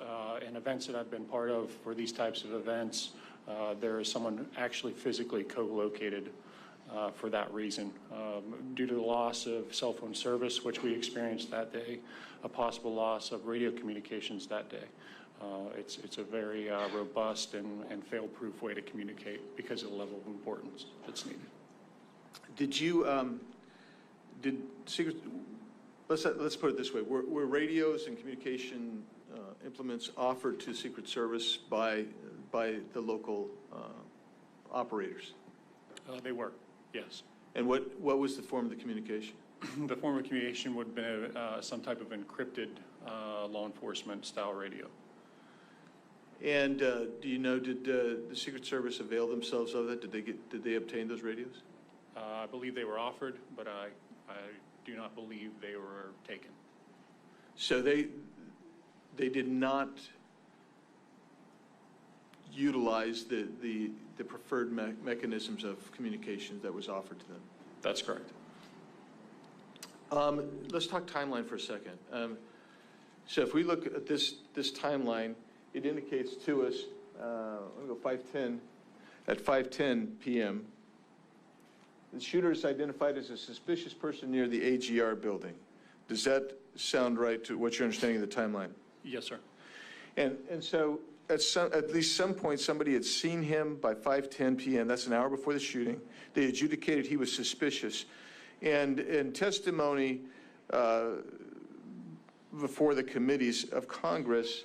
and events that I've been part of for these types of events, there is someone actually physically co-located for that reason. Due to the loss of cell phone service, which we experienced that day, a possible loss of radio communications that day. It's a very robust and fail-proof way to communicate because of the level of importance that's needed. Did you, let's put it this way, were radios and communication implements offered to Secret Service by the local operators? They were, yes. And what was the form of the communication? The form of communication would have been some type of encrypted law enforcement style radio. And do you know, did the Secret Service avail themselves of that? Did they obtain those radios? I believe they were offered, but I do not believe they were taken. So they did not utilize the preferred mechanisms of communication that was offered to them? That's correct. Let's talk timeline for a second. So if we look at this timeline, it indicates to us, let me go 5:10, at 5:10 p.m., the shooter is identified as a suspicious person near the AGR building. Does that sound right to what you're understanding of the timeline? Yes, sir. And so at least some point, somebody had seen him by 5:10 p.m. That's an hour before the shooting. They adjudicated he was suspicious. And in testimony before the committees of Congress,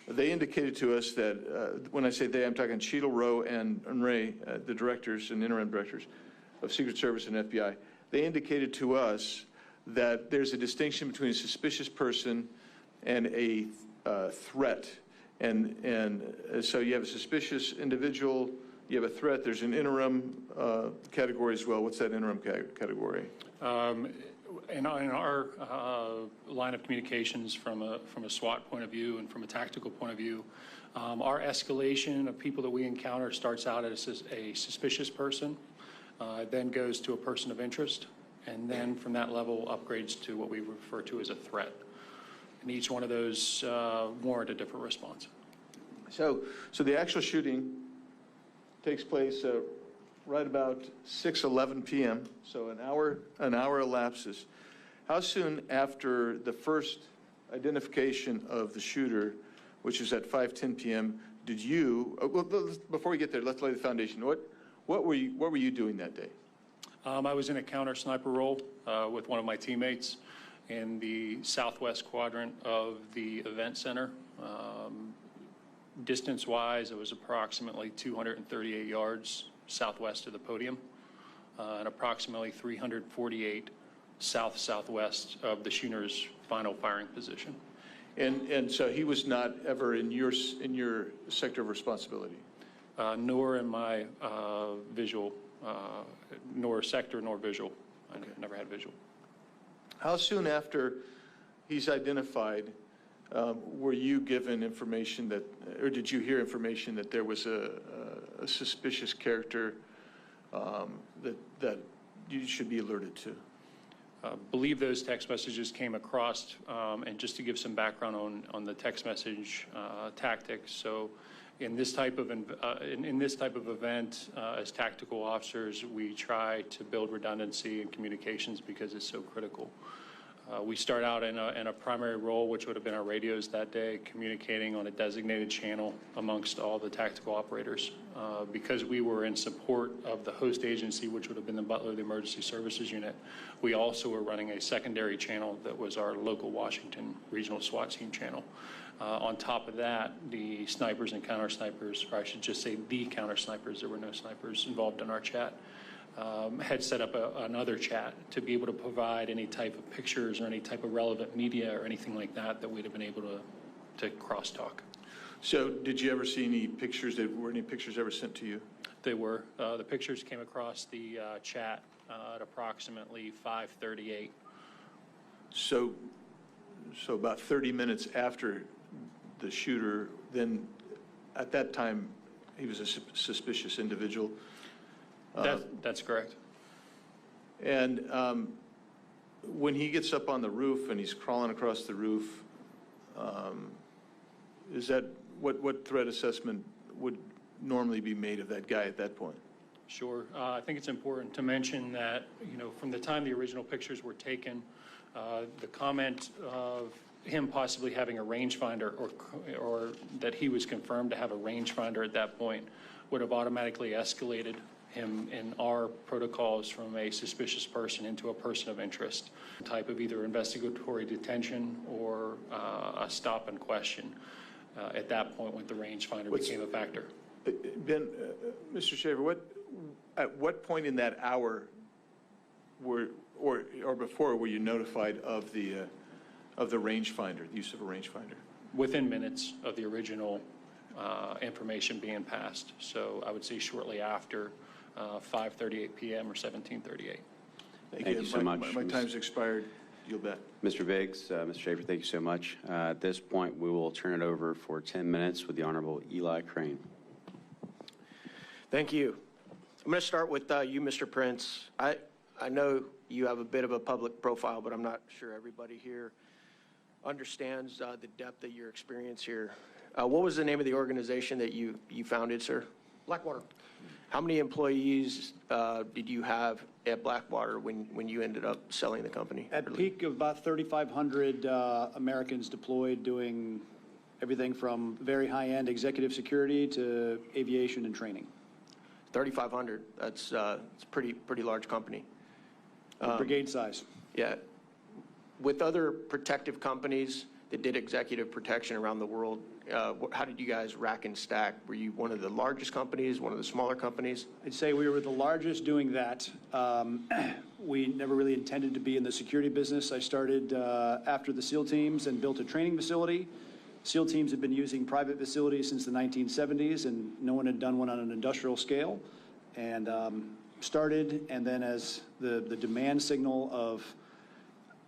they indicated to us that, when I say they, I'm talking Cheadle, Rowe, and Ray, the directors and interim directors of Secret Service and FBI. They indicated to us that there's a distinction between a suspicious person and a threat. And so you have a suspicious individual, you have a threat, there's an interim category as well. What's that interim category? In our line of communications from a SWAT point of view and from a tactical point of view, our escalation of people that we encounter starts out as a suspicious person, then goes to a person of interest, and then from that level upgrades to what we refer to as a threat. And each one of those warrant a different response. So the actual shooting takes place right about 6:11 p.m. So an hour elapses. How soon after the first identification of the shooter, which is at 5:10 p.m., did you? Well, before we get there, let's lay the foundation. What were you doing that day? I was in a counter sniper role with one of my teammates in the southwest quadrant of the event center. Distance-wise, it was approximately 238 yards southwest of the podium and approximately 348 south-southwest of the shooter's final firing position. And so he was not ever in your sector of responsibility? Nor in my visual nor sector nor visual. I never had visual. How soon after he's identified were you given information that, or did you hear information that there was a suspicious character that you should be alerted to? Believe those text messages came across, and just to give some background on the text message tactics. So in this type of event, as tactical officers, we try to build redundancy in communications because it's so critical. We start out in a primary role, which would have been our radios that day, communicating on a designated channel amongst all the tactical operators. Because we were in support of the host agency, which would have been the Butler, the Emergency Services Unit, we also were running a secondary channel that was our local Washington Regional SWAT team channel. On top of that, the snipers and counter snipers, or I should just say the counter snipers, there were no snipers involved in our chat, had set up another chat to be able to provide any type of pictures or any type of relevant media or anything like that we'd have been able to crosstalk. So did you ever see any pictures, were any pictures ever sent to you? They were. The pictures came across the chat at approximately 5:38. So about 30 minutes after the shooter, then at that time he was a suspicious individual? That's correct. And when he gets up on the roof and he's crawling across the roof, is that what threat assessment would normally be made of that guy at that point? Sure. I think it's important to mention that, from the time the original pictures were taken, the comment of him possibly having a rangefinder or that he was confirmed to have a rangefinder at that point would have automatically escalated him in our protocols from a suspicious person into a person of interest, type of either investigatory detention or a stop and question at that point when the rangefinder became a factor. Ben, Mr. Shaver, at what point in that hour or before were you notified of the rangefinder, the use of a rangefinder? Within minutes of the original information being passed. So I would say shortly after 5:38 p.m. or 17:38. Thank you so much. My time's expired. You'll bet. Mr. Biggs, Mr. Schaefer, thank you so much. At this point, we will turn it over for 10 minutes with the Honorable Eli Crane. Thank you. I'm going to start with you, Mr. Prince. I know you have a bit of a public profile, but I'm not sure everybody here understands the depth of your experience here. What was the name of the organization that you founded, sir? Blackwater. How many employees did you have at Blackwater when you ended up selling the company? At peak of about 3,500 Americans deployed, doing everything from very high-end executive security to aviation and training. 3,500. That's it's pretty large company. Brigade size. Yeah. With other protective companies that did executive protection around the world, how did you guys rack and stack? Were you one of the largest companies, one of the smaller companies? I'd say we were the largest doing that. We never really intended to be in the security business. I started after the SEAL teams and built a training facility. SEAL teams had been using private facilities since the 1970s, and no one had done one on an industrial scale. And started, and then as the demand signal of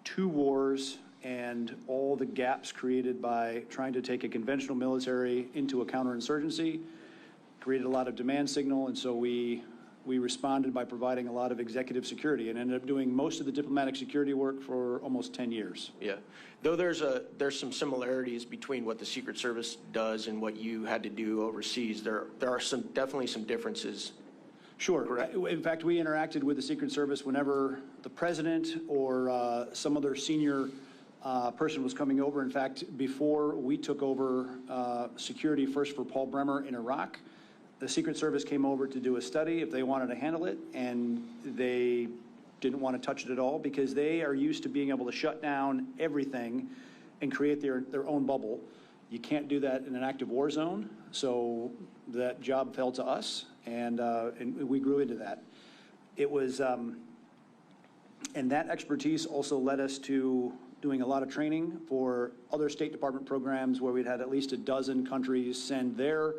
2 wars and all the gaps created by trying to take a conventional military into a counterinsurgency created a lot of demand signal, and so we responded by providing a lot of executive security and ended up doing most of the diplomatic security work for almost 10 years. Yeah. Though there's some similarities between what the Secret Service does and what you had to do overseas, there are definitely some differences. Sure. Correct. In fact, we interacted with the Secret Service whenever the president or some other senior person was coming over. In fact, before we took over security first for Paul Bremer in Iraq, the Secret Service came over to do a study if they wanted to handle it, and they didn't want to touch it at all because they are used to being able to shut down everything and create their own bubble. You can't do that in an active war zone, so that job fell to us, and we grew into that. It was, and that expertise also led us to doing a lot of training for other State Department programs where we'd had at least a dozen countries send their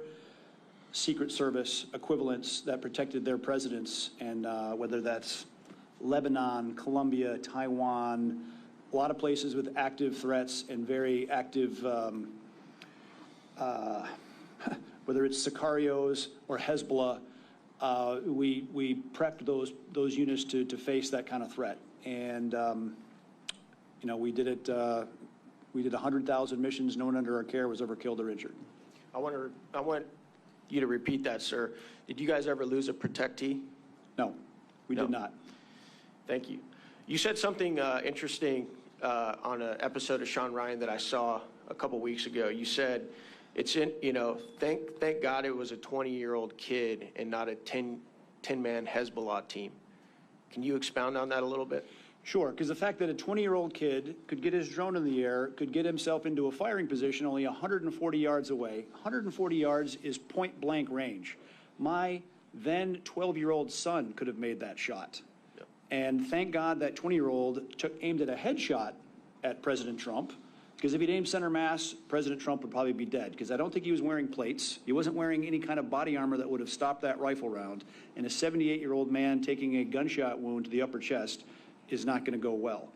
Secret Service equivalents that protected their presidents, and whether that's Lebanon, Colombia, Taiwan, a lot of places with active threats and very active, whether it's Sicarios or Hezbollah, we prepped those units to face that kind of threat. And, you know, we did it, we did 100,000 missions. No one under our care was ever killed or injured. I want you to repeat that, sir. Did you guys ever lose a protectee? No, we did not. Thank you. You said something interesting on an episode of Sean Ryan that I saw a couple weeks ago. You said, it's in, you know, thank God it was a 20-year-old kid and not a 10-man Hezbollah team. Can you expound on that a little bit? Sure, because the fact that a 20-year-old kid could get his drone in the air, could get himself into a firing position only 140 yards away. 140 yards is point-blank range. My then 12-year-old son could have made that shot. Yep. And thank God that 20-year-old aimed at a headshot at President Trump, because if he'd aimed center mass, President Trump would probably be dead, because I don't think he was wearing plates. He wasn't wearing any kind of body armor that would have stopped that rifle round. And a 78-year-old man taking a gunshot wound to the upper chest is not going to go well.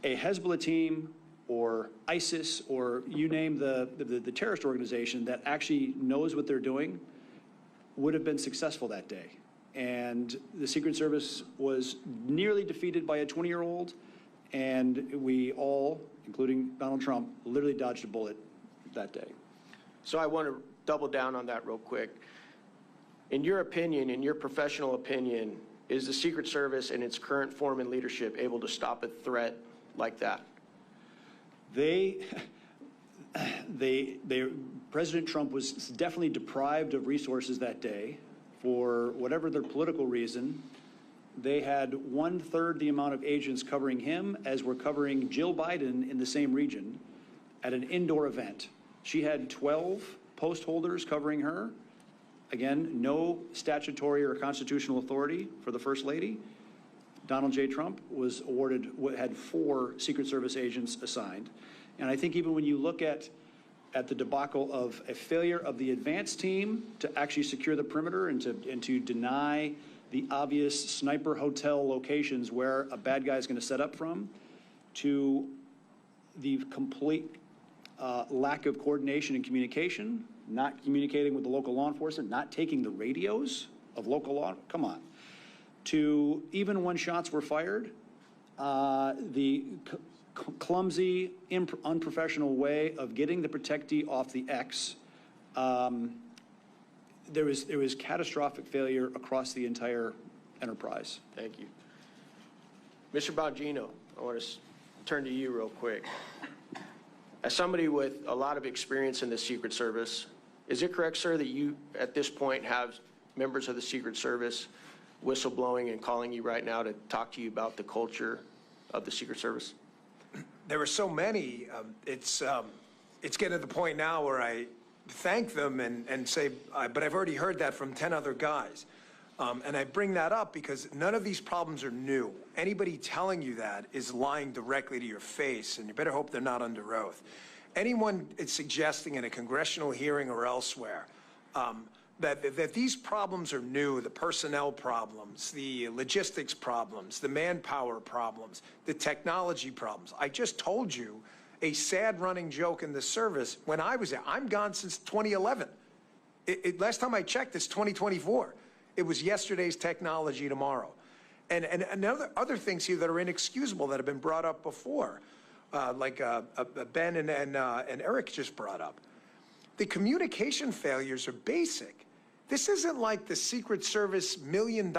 A Hezbollah team or ISIS or you name the terrorist organization that actually knows what they're doing would have been successful that day. And the Secret Service was nearly defeated by a 20-year-old, and we all, including Donald Trump, literally dodged a bullet that day. So I want to double down on that real quick. In your opinion, in your professional opinion, is the Secret Service in its current form and leadership able to stop a threat like that? President Trump was definitely deprived of resources that day for whatever their political reason. They had 1/3 the amount of agents covering him as were covering Jill Biden in the same region at an indoor event. She had 12 post holders covering her. Again, no statutory or constitutional authority for the First Lady. Donald J. Trump was awarded, had 4 Secret Service agents assigned. And I think even when you look at the debacle of a failure of the advance team to actually secure the perimeter and to deny the obvious sniper hotel locations where a bad guy is going to set up from, to the complete lack of coordination and communication, not communicating with the local law enforcement, not taking the radios of local law, come on, to even when shots were fired, the clumsy, unprofessional way of getting the protectee off the X. There was catastrophic failure across the entire enterprise. Thank you. Mr. Bongino, I want to turn to you real quick. As somebody with a lot of experience in the Secret Service, is it correct, sir, that you, at this point, have members of the Secret Service whistleblowing and calling you right now to talk to you about the culture of the Secret Service? There are so many. It's getting to the point now where I thank them and say, but I've already heard that from 10 other guys. And I bring that up because none of these problems are new. Anybody telling you that is lying directly to your face, and you better hope they're not under oath. Anyone is suggesting in a congressional hearing or elsewhere that these problems are new, the personnel problems, the logistics problems, the manpower problems, the technology problems. I just told you a sad running joke in the service when I was there. I'm gone since 2011. Last time I checked, it's 2024. It was yesterday's technology tomorrow. And other things here that are inexcusable that have been brought up before, like Ben and Eric just brought up. The communication failures are basic. This isn't like the Secret Service $1 million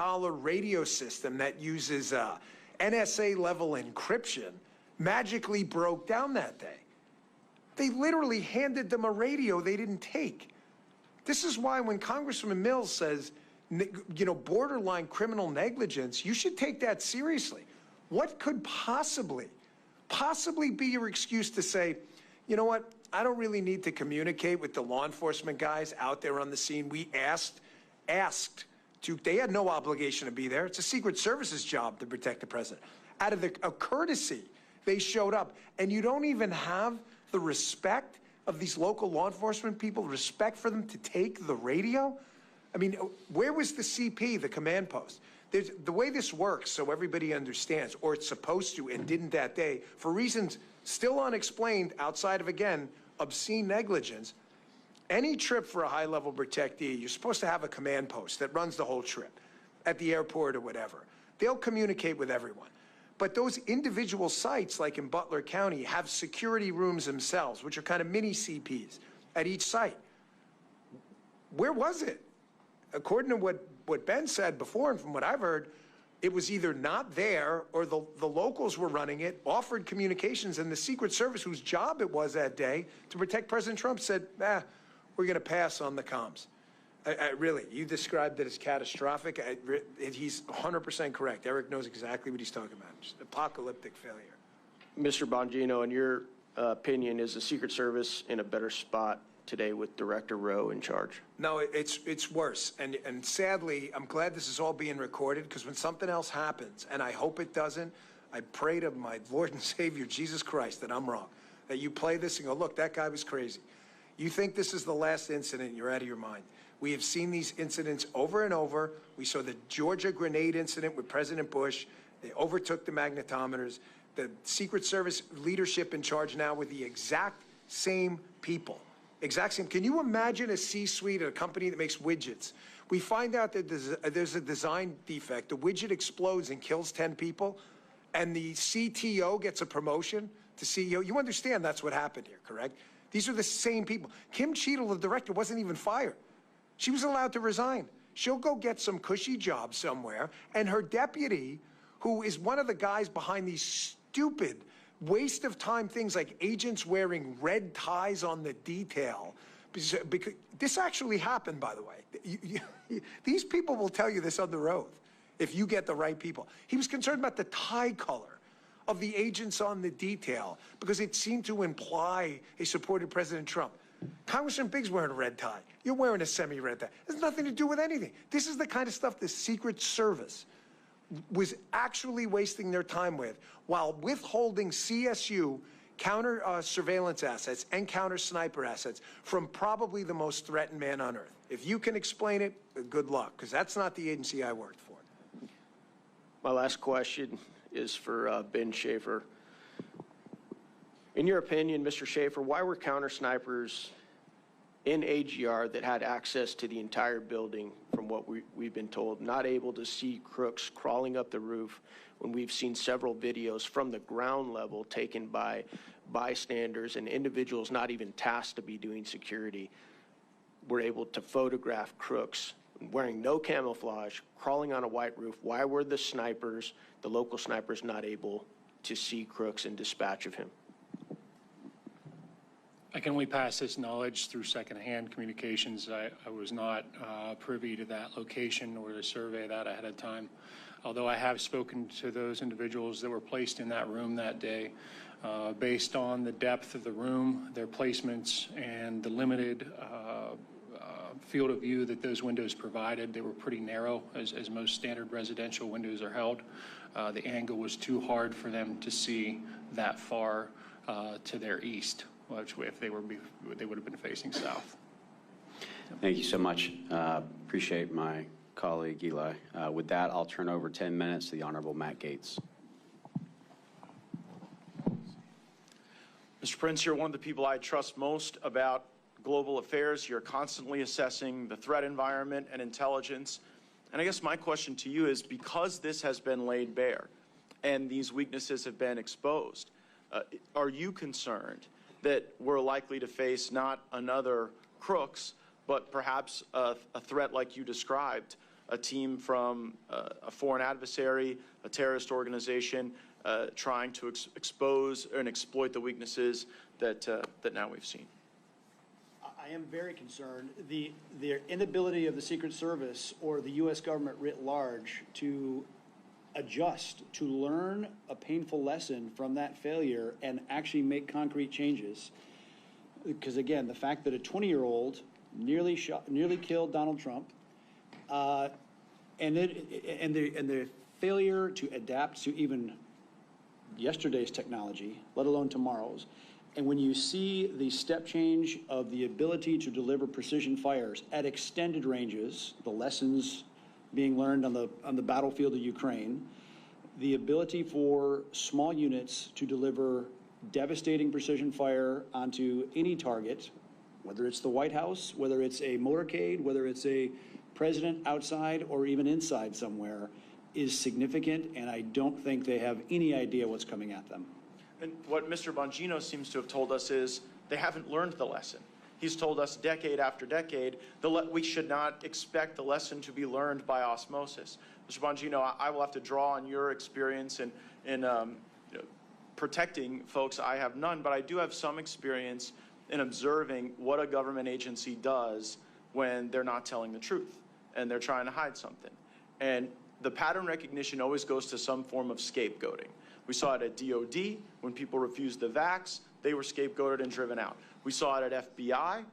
radio system that uses NSA-level encryption magically broke down that day. They literally handed them a radio they didn't take. This is why when Congressman Mills says, you know, borderline criminal negligence, you should take that seriously. What could possibly be your excuse to say, you know what, I don't really need to communicate with the law enforcement guys out there on the scene. We asked to, they had no obligation to be there. It's a Secret Service's job to protect the president. Out of a courtesy, they showed up. And you don't even have the respect of these local law enforcement people, respect for them to take the radio? I mean, where was the CP, the command post? The way this works, so everybody understands, or it's supposed to and didn't that day, for reasons still unexplained outside of, again, obscene negligence, any trip for a high-level protectee, you're supposed to have a command post that runs the whole trip at the airport or whatever. They'll communicate with everyone. But those individual sites, like in Butler County, have security rooms themselves, which are kind of mini CPs at each site. Where was it? According to what Ben said before, and from what I've heard, it was either not there or the locals were running it, offered communications, and the Secret Service, whose job it was that day to protect President Trump, said, we're going to pass on the comms. Really, you described it as catastrophic. He's 100% correct. Eric knows exactly what he's talking about. Just apocalyptic failure. Mr. Bongino, in your opinion, is the Secret Service in a better spot today with Director Rowe in charge? No, it's worse. And sadly, I'm glad this is all being recorded, because when something else happens, and I hope it doesn't, I pray to my Lord and Savior, Jesus Christ, that I'm wrong. That you play this and go, look, that guy was crazy. You think this is the last incident, you're out of your mind. We have seen these incidents over and over. We saw the Georgia grenade incident with President Bush. They overtook the magnetometers. The Secret Service leadership in charge now with the exact same people. Exact same. Can you imagine a C-suite at a company that makes widgets? We find out that there's a design defect. The widget explodes and kills 10 people, and the CTO gets a promotion to CEO. You understand that's what happened here, correct? These are the same people. Kim Cheadle, the director, wasn't even fired. She was allowed to resign. She'll go get some cushy job somewhere, and her deputy, who is one of the guys behind these stupid waste of time things like agents wearing red ties on the detail, because this actually happened, by the way. These people will tell you this under oath if you get the right people. He was concerned about the tie color of the agents on the detail because it seemed to imply he supported President Trump. Congressman Biggs wearing a red tie. You're wearing a semi-red tie. It has nothing to do with anything. This is the kind of stuff the Secret Service was actually wasting their time with while withholding CSU counter surveillance assets and counter sniper assets from probably the most threatened man on earth. If you can explain it, good luck, because that's not the agency I worked for. My last question is for Ben Schaefer. In your opinion, Mr. Schaefer, why were counter snipers in AGR that had access to the entire building, from what we've been told, not able to see crooks crawling up the roof when we've seen several videos from the ground level taken by bystanders and individuals not even tasked to be doing security were able to photograph crooks wearing no camouflage, crawling on a white roof? Why were the snipers, the local snipers, not able to see crooks and dispatch of him? I can only pass this knowledge through secondhand communications. I was not privy to that location or to survey that ahead of time. Although I have spoken to those individuals that were placed in that room that day, based on the depth of the room, their placements, and the limited field of view that those windows provided. They were pretty narrow, as most standard residential windows are held. The angle was too hard for them to see that far to their east, which if they would have been facing south. Thank you so much. Appreciate my colleague Eli. With that, I'll turn over 10 minutes to the Honorable Matt Gaetz. Mr. Prince, you're one of the people I trust most about global affairs. You're constantly assessing the threat environment and intelligence. And I guess my question to you is, because this has been laid bare and these weaknesses have been exposed, are you concerned that we're likely to face not another Crooks, but perhaps a threat like you described, a team from a foreign adversary, a terrorist organization, trying to expose and exploit the weaknesses that now we've seen? I am very concerned. The inability of the Secret Service or the U.S. government writ large to adjust, to learn a painful lesson from that failure and actually make concrete changes. Because again, the fact that a 20-year-old nearly killed Donald Trump, and the failure to adapt to even yesterday's technology, let alone tomorrow's, And when you see the step change of the ability to deliver precision fires at extended ranges, the lessons being learned on the battlefield of Ukraine, the ability for small units to deliver devastating precision fire onto any target, whether it's the White House, whether it's a motorcade, whether it's a president outside or even inside somewhere, is significant, and I don't think they have any idea what's coming at them. And what Mr. Bongino seems to have told us is they haven't learned the lesson. He's told us decade after decade we should not expect the lesson to be learned by osmosis. Mr. Bongino, I will have to draw on your experience in protecting folks. I have none, but I do have some experience in observing what a government agency does when they're not telling the truth and they're trying to hide something. And the pattern recognition always goes to some form of scapegoating. We saw it at DOD when people refused the vax, they were scapegoated and driven out. We saw it at FBI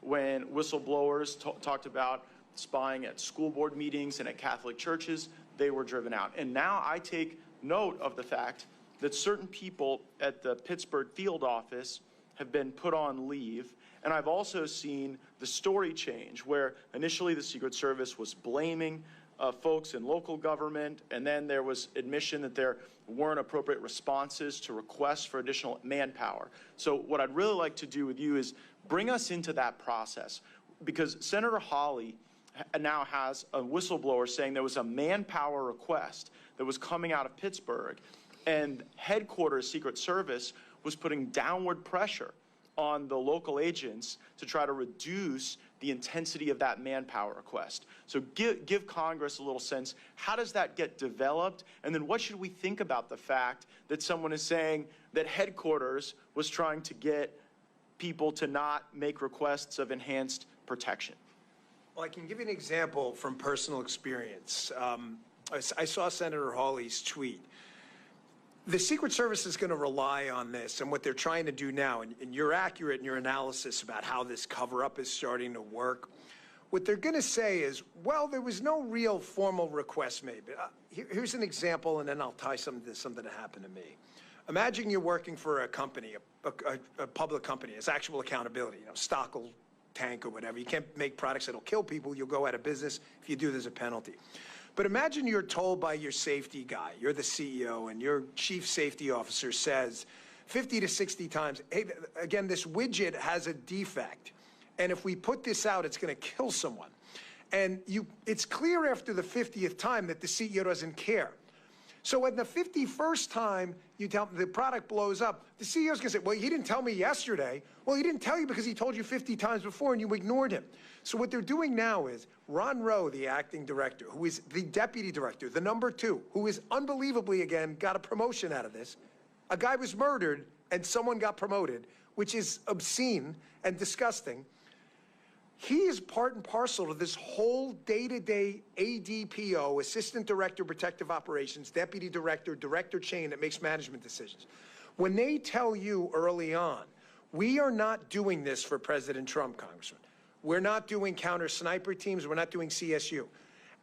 when whistleblowers talked about spying at school board meetings and at Catholic churches, they were driven out. And now I take note of the fact that certain people at the Pittsburgh field office have been put on leave. And I've also seen the story change where initially the Secret Service was blaming folks in local government, and then there was admission that there weren't appropriate responses to requests for additional manpower. So what I'd really like to do with you is bring us into that process, because Senator Hawley now has a whistleblower saying there was a manpower request that was coming out of Pittsburgh, and headquarters Secret Service was putting downward pressure on the local agents to try to reduce the intensity of that manpower request. So give Congress a little sense, how does that get developed? And then what should we think about the fact that someone is saying that headquarters was trying to get people to not make requests of enhanced protection? Well, I can give you an example from personal experience. I saw Senator Hawley's tweet. The Secret Service is going to rely on this and what they're trying to do now, and you're accurate in your analysis about how this cover-up is starting to work. What they're going to say is, well, there was no real formal request made. Here's an example, and then I'll tie something to something that happened to me. Imagine you're working for a company, a public company. It's actual accountability, stock will tank or whatever. You can't make products that'll kill people. You'll go out of business. If you do, there's a penalty. But imagine you're told by your safety guy, you're the CEO, and your chief safety officer says 50 to 60 times, hey, again, this widget has a defect, and if we put this out, it's going to kill someone. And it's clear after the 50th time that the CEO doesn't care. So at the 51st time, you tell the product blows up, the CEO's going to say, well, he didn't tell me yesterday. Well, he didn't tell you because he told you 50 times before and you ignored him. So what they're doing now is Ron Rowe, the acting director, who is the deputy director, the number 2, who is unbelievably, again, got a promotion out of this. A guy was murdered and someone got promoted, which is obscene and disgusting. He is part and parcel to this whole day-to-day ADPO, Assistant Director, Protective Operations, Deputy Director, Director chain that makes management decisions. When they tell you early on, we are not doing this for President Trump, Congressman. We're not doing counter-sniper teams. We're not doing CSU.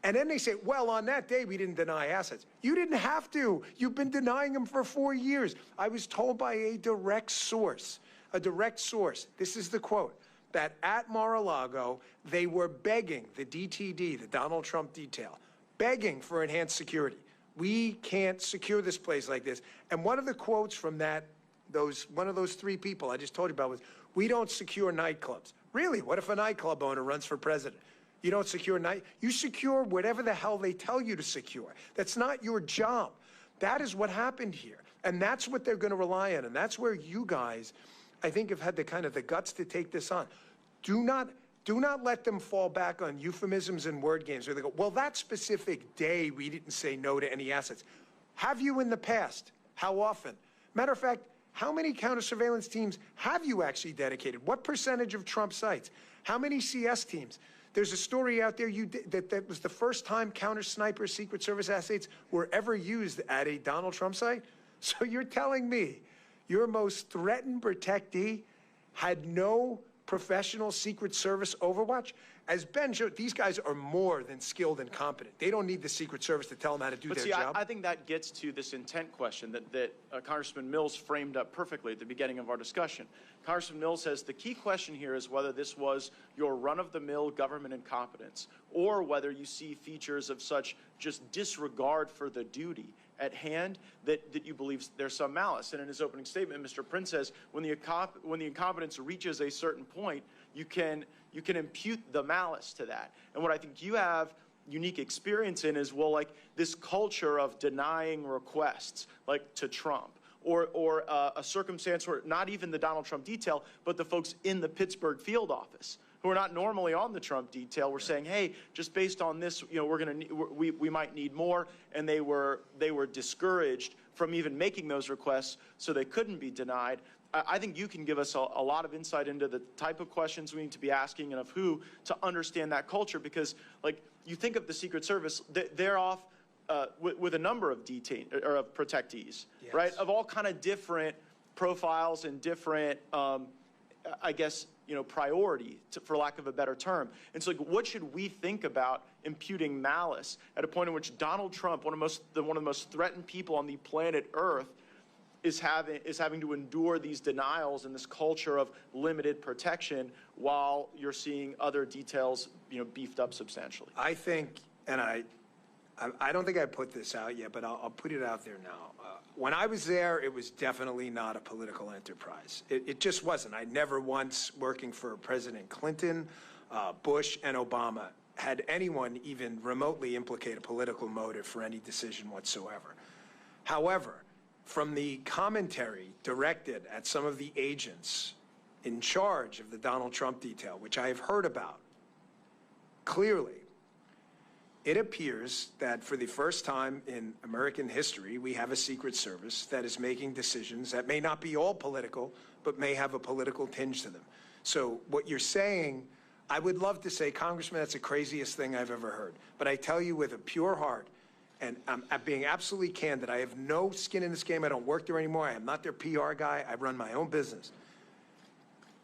And then they say, well, on that day, we didn't deny assets. You didn't have to. You've been denying them for 4 years. I was told by a direct source, this is the quote, that at Mar-a-Lago, they were begging the DTD, the Donald Trump detail, begging for enhanced security. We can't secure this place like this. And one of the quotes from one of those 3 people I just told you about was, we don't secure nightclubs. Really, what if a nightclub owner runs for president? You don't secure you secure whatever the hell they tell you to secure. That's not your job. That is what happened here. And that's what they're going to rely on. And that's where you guys, I think, have had the guts to take this on. Do not let them fall back on euphemisms and word games where they go, well, that specific day we didn't say no to any assets. Have you in the past? How often? Matter of fact, how many counter-surveillance teams have you actually dedicated? What percentage of Trump sites? How many CS teams? There's a story out there that was the first time counter-sniper Secret Service assets were ever used at a Donald Trump site? So you're telling me your most threatened protectee had no professional Secret Service Overwatch? As Ben showed, these guys are more than skilled and competent. They don't need the Secret Service to tell them how to do their job. I think that gets to this intent question that Congressman Mills framed up perfectly at the beginning of our discussion. Congressman Mills says the key question here is whether this was your run-of-the-mill government incompetence or whether you see features of such just disregard for the duty at hand that you believe there's some malice. And in his opening statement, Mr. Prince says when the incompetence reaches a certain point, you can impute the malice to that. And what I think you have unique experience in is, well, like this culture of denying requests, like to Trump, or a circumstance where not even the Donald Trump detail, but the folks in the Pittsburgh field office who are not normally on the Trump detail were saying, hey, just based on this, you know, we might need more, and they were discouraged from even making those requests, so they couldn't be denied. I think you can give us a lot of insight into the type of questions we need to be asking and of who to understand that culture, because, like, you think of the Secret Service, they're off with a number of protectees, yes, right, of all kind of different profiles and different, I guess, you know, priority, for lack of a better term. And so, like, what should we think about imputing malice at a point in which Donald Trump, one of the most threatened people on the planet Earth, is having to endure these denials and this culture of limited protection while you're seeing other details, you know, beefed up substantially? I think, and I don't think I put this out yet, but I'll put it out there now. When I was there, it was definitely not a political enterprise. It just wasn't. I never once, working for President Clinton, Bush, and Obama, had anyone even remotely implicate a political motive for any decision whatsoever. However, from the commentary directed at some of the agents in charge of the Donald Trump detail, which I have heard about, clearly, it appears that for the first time in American history, we have a Secret Service that is making decisions that may not be all political, but may have a political tinge to them. So what you're saying, I would love to say, Congressman, that's the craziest thing I've ever heard. But I tell you with a pure heart, and I'm being absolutely candid, I have no skin in this game. I don't work there anymore. I am not their PR guy. I run my own business.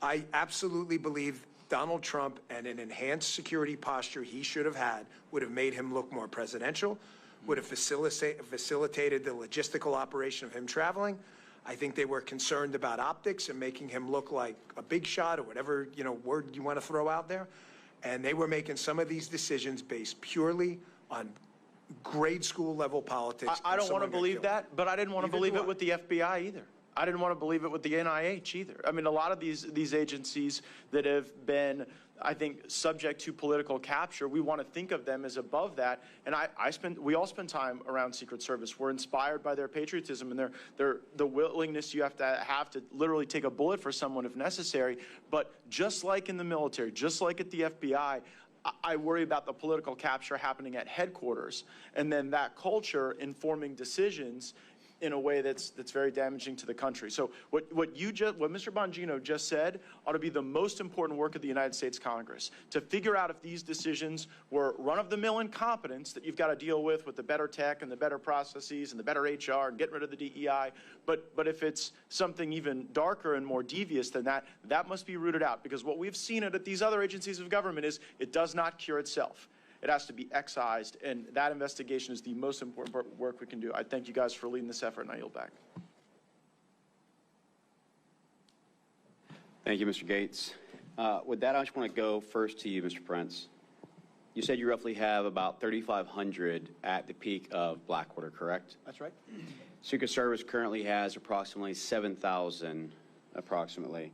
I absolutely believe Donald Trump and an enhanced security posture he should have had would have made him look more presidential, would have facilitated the logistical operation of him traveling. I think they were concerned about optics and making him look like a big shot or whatever, you know, word you want to throw out there. And they were making some of these decisions based purely on grade school level politics. I don't want to believe that, but I didn't want to believe it with the FBI either. I didn't want to believe it with the NIH either. I mean, a lot of these agencies that have been, I think, subject to political capture, we want to think of them as above that. And we all spend time around Secret Service. We're inspired by their patriotism and the willingness you have to literally take a bullet for someone if necessary. But just like in the military, just like at the FBI, I worry about the political capture happening at headquarters, and then that culture informing decisions in a way that's very damaging to the country. So what Mr. Bongino just said ought to be the most important work of the United States Congress, to figure out if these decisions were run-of-the-mill incompetence that you've got to deal with the better tech and the better processes and the better HR and getting rid of the DEI, but if it's something even darker and more devious than that, that must be rooted out, because what we've seen at these other agencies of government is it does not cure itself. It has to be excised, and that investigation is the most important work we can do. I thank you guys for leading this effort, and I yield back. Thank you, Mr. Gates. With that, I just want to go first to you, Mr. Prince. You said you roughly have about 3,500 at the peak of Blackwater, correct? That's right. Secret Service currently has approximately 7,000, approximately.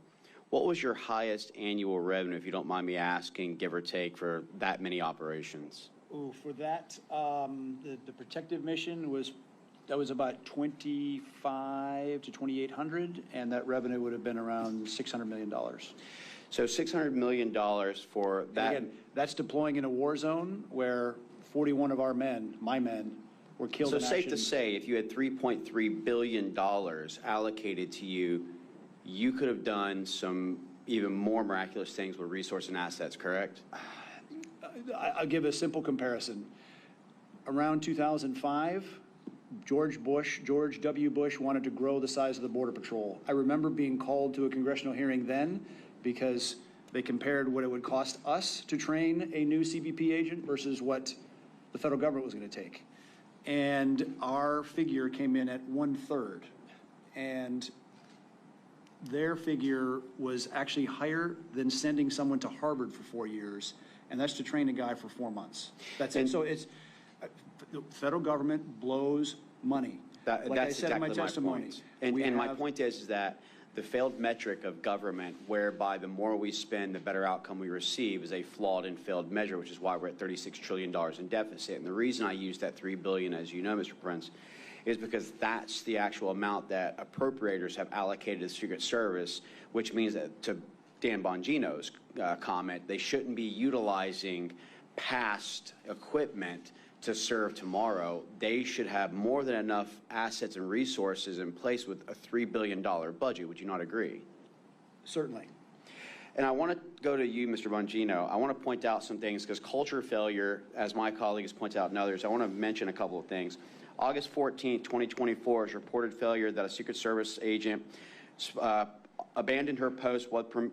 What was your highest annual revenue, if you don't mind me asking, give or take, for that many operations? Ooh, for that, the protective mission was about 2,500 to 2,800, and that revenue would have been around $600 million. So $600 million for that. And again, that's deploying in a war zone where 41 of our men, my men, were killed in action. So safe to say, if you had $3.3 billion allocated to you, you could have done some even more miraculous things with resource and assets, correct? I'll give a simple comparison. Around 2005, George W. Bush wanted to grow the size of the Border Patrol. I remember being called to a congressional hearing then because They compared what it would cost us to train a new CBP agent versus what the federal government was going to take. And our figure came in at 1/3. And their figure was actually higher than sending someone to Harvard for 4 years, and that's to train a guy for 4 months. That's it. So it's, the federal government blows money. Like I said in my testimony. And my point is that the failed metric of government, whereby the more we spend, the better outcome we receive, is a flawed and failed measure, which is why we're at $36 trillion in deficit. And the reason I use that $3 billion, as you know, Mr. Prince, is because that's the actual amount that appropriators have allocated to the Secret Service, which means that, to Dan Bongino's comment, they shouldn't be utilizing past equipment to serve tomorrow. They should have more than enough assets and resources in place with a $3 billion budget. Would you not agree? Certainly. And I want to go to you, Mr. Bongino. I want to point out some things, because culture failure, as my colleague has pointed out and others, I want to mention a couple of things. August 14, 2024 is reported failure that a Secret Service agent abandoned her post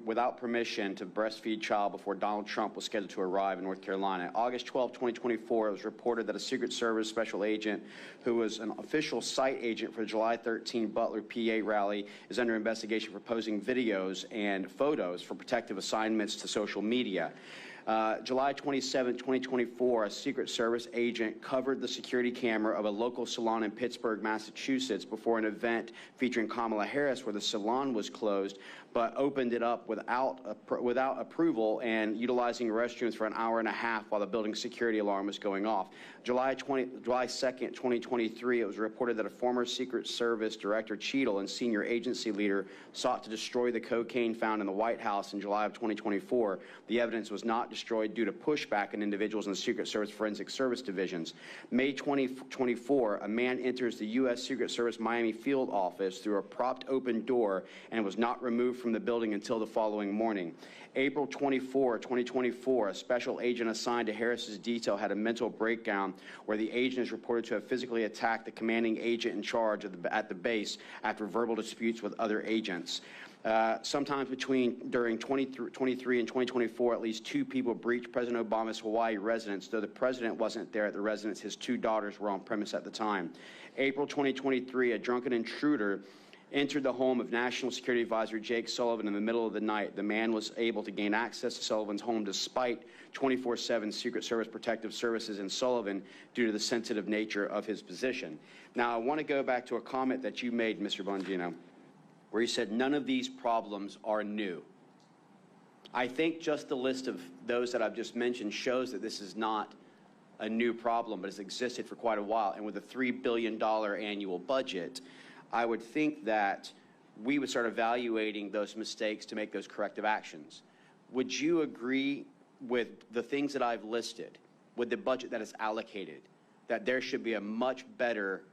without permission to breastfeed child before Donald Trump was scheduled to arrive in North Carolina. August 12, 2024, it was reported that a Secret Service special agent who was an official site agent for the July 13 Butler PA rally is under investigation for posting videos and photos for protective assignments to social media. July 27, 2024, a Secret Service agent covered the security camera of a local salon in Pittsburgh, Massachusetts, before an event featuring Kamala Harris, where the salon was closed, but opened it up without approval and utilizing restrooms for an hour and a half while the building's security alarm was going off. July 2nd, 2023, it was reported that a former Secret Service Director Cheadle and senior agency leader sought to destroy the cocaine found in the White House in July of 2024. The evidence was not destroyed due to pushback in individuals in the Secret Service Forensic Service divisions. May 2024, a man enters the U.S. Secret Service Miami field office through a propped open door and was not removed from the building until the following morning. April 24, 2024, a special agent assigned to Harris's detail had a mental breakdown where the agent is reported to have physically attacked the commanding agent in charge at the base after verbal disputes with other agents. Sometime during 2023 and 2024, at least 2 people breached President Obama's Hawaii residence. Though the president wasn't there at the residence, his 2 daughters were on premise at the time. April 2023, a drunken intruder entered the home of National Security Advisor Jake Sullivan in the middle of the night. The man was able to gain access to Sullivan's home despite 24/7 Secret Service protective services in Sullivan due to the sensitive nature of his position. Now, I want to go back to a comment that you made, Mr. Bongino, where you said none of these problems are new. I think just the list of those that I've just mentioned shows that this is not a new problem, but has existed for quite a while. And with a $3 billion annual budget, I would think that we would start evaluating those mistakes to make those corrective actions. Would you agree with the things that I've listed, with the budget that is allocated, that there should be a much better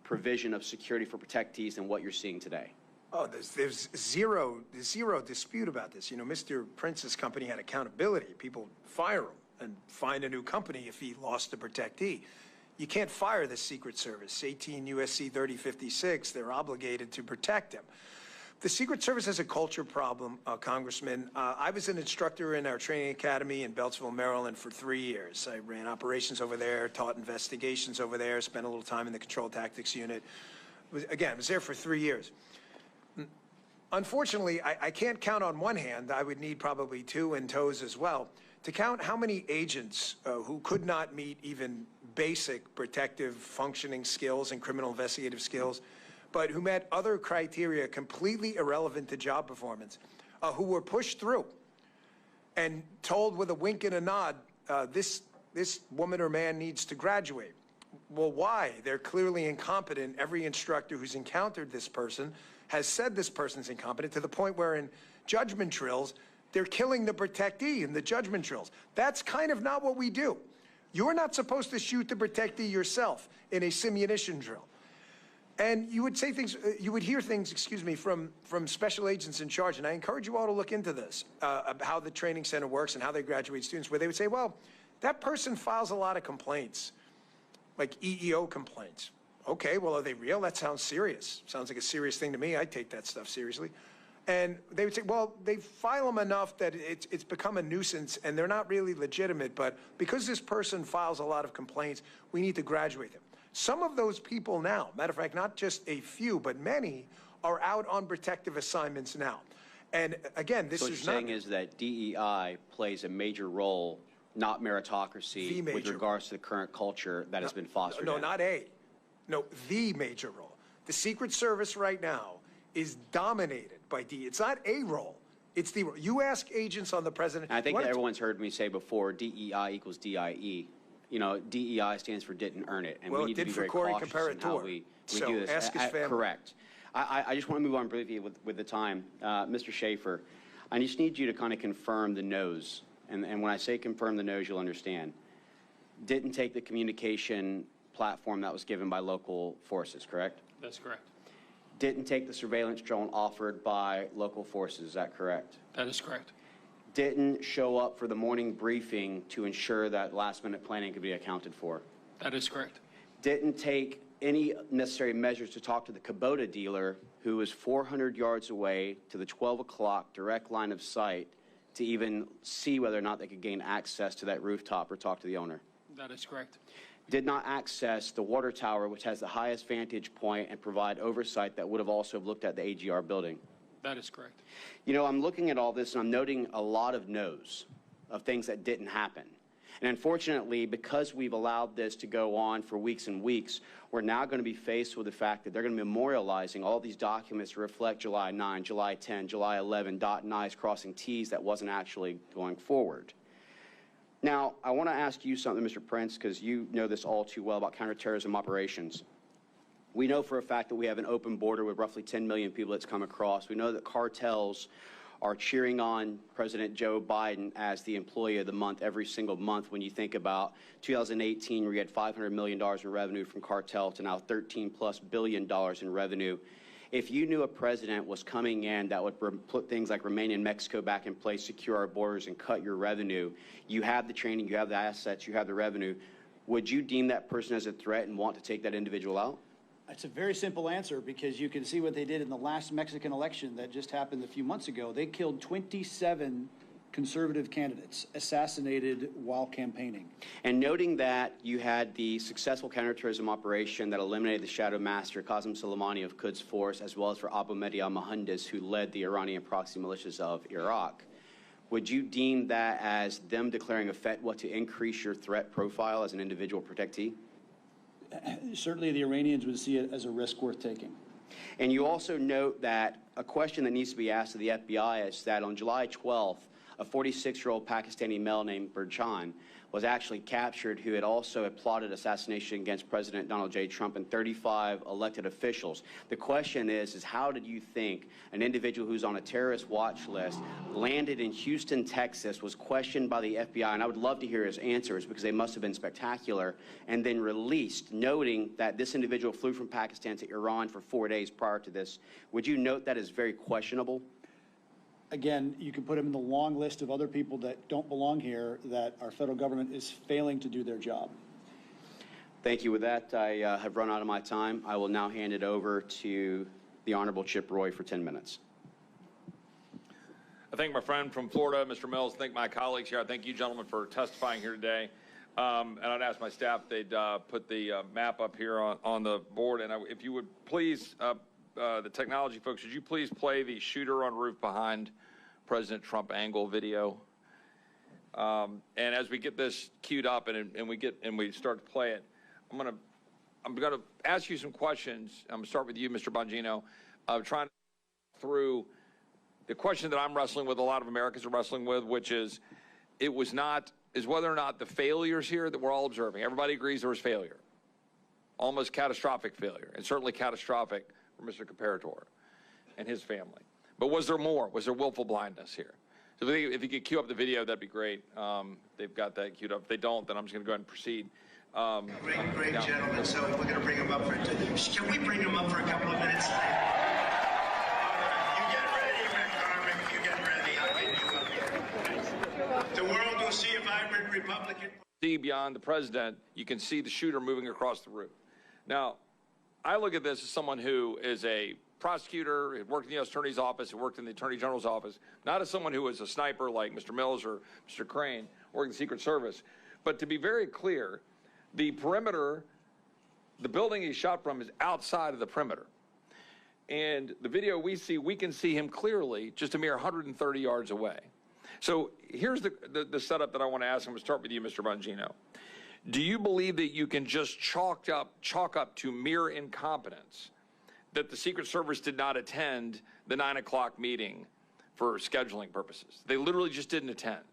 provision of security for protectees than what you're seeing today? Oh, there's zero dispute about this. You know, Mr. Prince's company had accountability. People fire him and find a new company if he lost a protectee. You can't fire the Secret Service. 18 U.S.C. 3056, they're obligated to protect him. The Secret Service has a culture problem, Congressman. I was an instructor in our training academy in Beltsville, Maryland for 3 years. I ran operations over there, taught investigations over there, spent a little time in the Control Tactics Unit. I was there for 3 years. Unfortunately, I can't count on one hand. I would need probably 2 and toes as well to count how many agents who could not meet even basic protective functioning skills and criminal investigative skills, but who met other criteria completely irrelevant to job performance, who were pushed through and told with a wink and a nod, this woman or man needs to graduate. Well, why? They're clearly incompetent. Every instructor who's encountered this person has said this person's incompetent, to the point where in judgment drills, they're killing the protectee in the judgment drills. That's kind of not what we do. You're not supposed to shoot the protectee yourself in a simunition drill. And you would say things, you would hear things, excuse me, from special agents in charge, and I encourage you all to look into this, how the training center works and how they graduate students, where they would say, well, that person files a lot of complaints, like EEO complaints. Okay, well, are they real? That sounds serious. Sounds like a serious thing to me. I take that stuff seriously. And they would say, well, they file them enough that it's become a nuisance and they're not really legitimate, but because this person files a lot of complaints, we need to graduate them. Some of those people now, matter of fact, not just a few, but many, are out on protective assignments now. And again, this so what is you're saying is that DEI plays a major role, not meritocracy, with regards to the current culture that has been fostered. No, not a. No, the major role. The Secret Service right now is dominated by DEI. It's not a role. It's the role. You ask agents on the president. And I think that everyone's heard me say before, DEI equals DIE. You know, DEI stands for didn't earn it. And well, we need to be very cautious in how we do this. Ask his family. Correct. I just want to move on briefly with the time. Mr. Schaefer, I just need you to kind of confirm the no's. And when I say confirm the no's, you'll understand. Didn't take the communication platform that was given by local forces, correct? That's correct. Didn't take the surveillance drone offered by local forces, is that correct? That is correct. Didn't show up for the morning briefing to ensure that last-minute planning could be accounted for? That is correct. Didn't take any necessary measures to talk to the Kubota dealer, who was 400 yards away to the 12 o'clock direct line of sight, to even see whether or not they could gain access to that rooftop or talk to the owner? That is correct. Did not access the water tower, which has the highest vantage point, and provide oversight that would have also looked at the AGR building? That is correct. You know, I'm looking at all this and I'm noting a lot of no's, of things that didn't happen. And unfortunately, because we've allowed this to go on for weeks and weeks, we're now going to be faced with the fact that they're going to be memorializing all these documents to reflect July 9, July 10, July 11, dotting I's, crossing T's that wasn't actually going forward. Now, I want to ask you something, Mr. Prince, because you know this all too well about counterterrorism operations. We know for a fact that we have an open border with roughly 10 million people that's come across. We know that cartels are cheering on President Joe Biden as the employee of the month every single month. When you think about 2018, where we had $500 million in revenue from cartel to now $13+ billion in revenue. If you knew a president was coming in that would put things like remain in Mexico back in place, secure our borders, and cut your revenue, you have the training, you have the assets, you have the revenue, would you deem that person as a threat and want to take that individual out? It's a very simple answer, because you can see what they did in the last Mexican election that just happened a few months ago. They killed 27 conservative candidates, assassinated while campaigning. And noting that you had the successful counterterrorism operation that eliminated the shadow master, Qasem Soleimani of Quds Force, as well as for Abu Mahdi al-Mohandes, who led the Iranian proxy militias of Iraq, would you deem that as them declaring a fatwa to increase your threat profile as an individual protectee? Certainly the Iranians would see it as a risk worth taking. And you also note that a question that needs to be asked of the FBI is that on July 12th, a 46-year-old Pakistani male named Burjan was actually captured, who had also plotted assassination against President Donald J. Trump and 35 elected officials. The question is how did you think an individual who's on a terrorist watch list, landed in Houston, Texas, was questioned by the FBI, and I would love to hear his answers because they must have been spectacular, and then released, noting that this individual flew from Pakistan to Iran for 4 days prior to this? Would you note that as very questionable? Again, you can put him in the long list of other people that don't belong here, that our federal government is failing to do their job. Thank you. With that, I have run out of my time. I will now hand it over to the Honorable Chip Roy for 10 minutes. I thank my friend from Florida, Mr. Mills. I thank my colleagues here. I thank you, gentlemen, for testifying here today. And I'd ask my staff they'd put the map up here on the board. And if you would please, the technology folks, would you please play the shooter on roof behind President Trump angle video? And as we get this queued up and we start to play it, I'm gonna ask you some questions. I'm gonna start with you, Mr. Bongino. Trying to through the question that I'm wrestling with, a lot of Americans are wrestling with, which is whether or not the failures here that we're all observing. Everybody agrees there was failure, almost catastrophic failure, and certainly catastrophic for Mr. Comparator and his family. But was there more? Was there willful blindness here? So if you could cue up the video, that'd be great. They've got that queued up. If they don't, then I'm just going to go ahead and proceed. Great gentlemen. So we're going to bring him up for Can we bring him up for a couple of minutes? You get ready, McCormick. You get ready. I'll get you up here. The world will see a vibrant Republican. See beyond the president, you can see the shooter moving across the roof. Now, I look at this as someone who is a prosecutor, had worked in the U.S. Attorney's Office, had worked in the Attorney General's office, not as someone who was a sniper like Mr. Mills or Mr. Crane, working in the Secret Service. But to be very clear, the perimeter, the building he shot from is outside of the perimeter. And the video we see, we can see him clearly just a mere 130 yards away. So here's the setup that I want to ask. I'm going to start with you, Mr. Bongino. Do you believe that you can just chalk up to mere incompetence that the Secret Service did not attend the 9 o'clock meeting for scheduling purposes? They literally just didn't attend.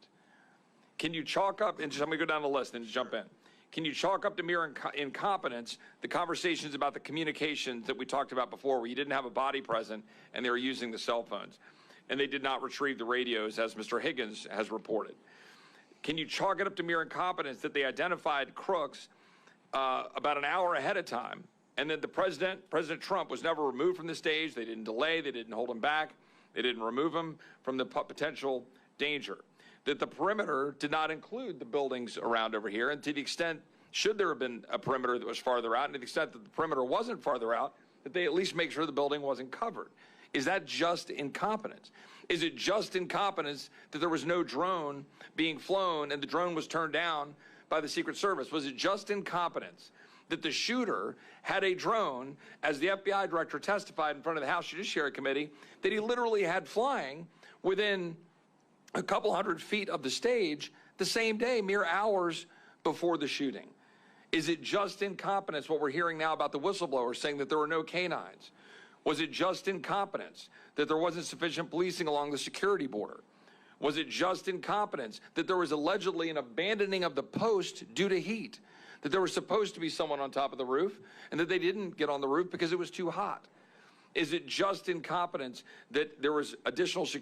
Can you chalk up, and just, I'm going to go down the list and just jump in. Can you chalk up to mere incompetence the conversations about the communications that we talked about before, where you didn't have a body present and they were using the cell phones, and they did not retrieve the radios, as Mr. Higgins has reported? Can you chalk it up to mere incompetence that they identified crooks about an hour ahead of time, and that the President Trump, was never removed from the stage? They didn't delay, they didn't hold him back, they didn't remove him from the potential danger. That the perimeter did not include the buildings around over here, and to the extent, should there have been a perimeter that was farther out, and to the extent that the perimeter wasn't farther out, that they at least make sure the building wasn't covered. Is that just incompetence? Is it just incompetence that there was no drone being flown and the drone was turned down by the Secret Service? Was it just incompetence that the shooter had a drone, as the FBI director testified in front of the House Judiciary Committee, that he literally had flying within a couple hundred feet of the stage the same day, mere hours before the shooting? Is it just incompetence, what we're hearing now about the whistleblower saying that there were no canines? Was it just incompetence that there wasn't sufficient policing along the security border? Was it just incompetence that there was allegedly an abandoning of the post due to heat? That there was supposed to be someone on top of the roof and that they didn't get on the roof because it was too hot? Is it just incompetence that there was additional security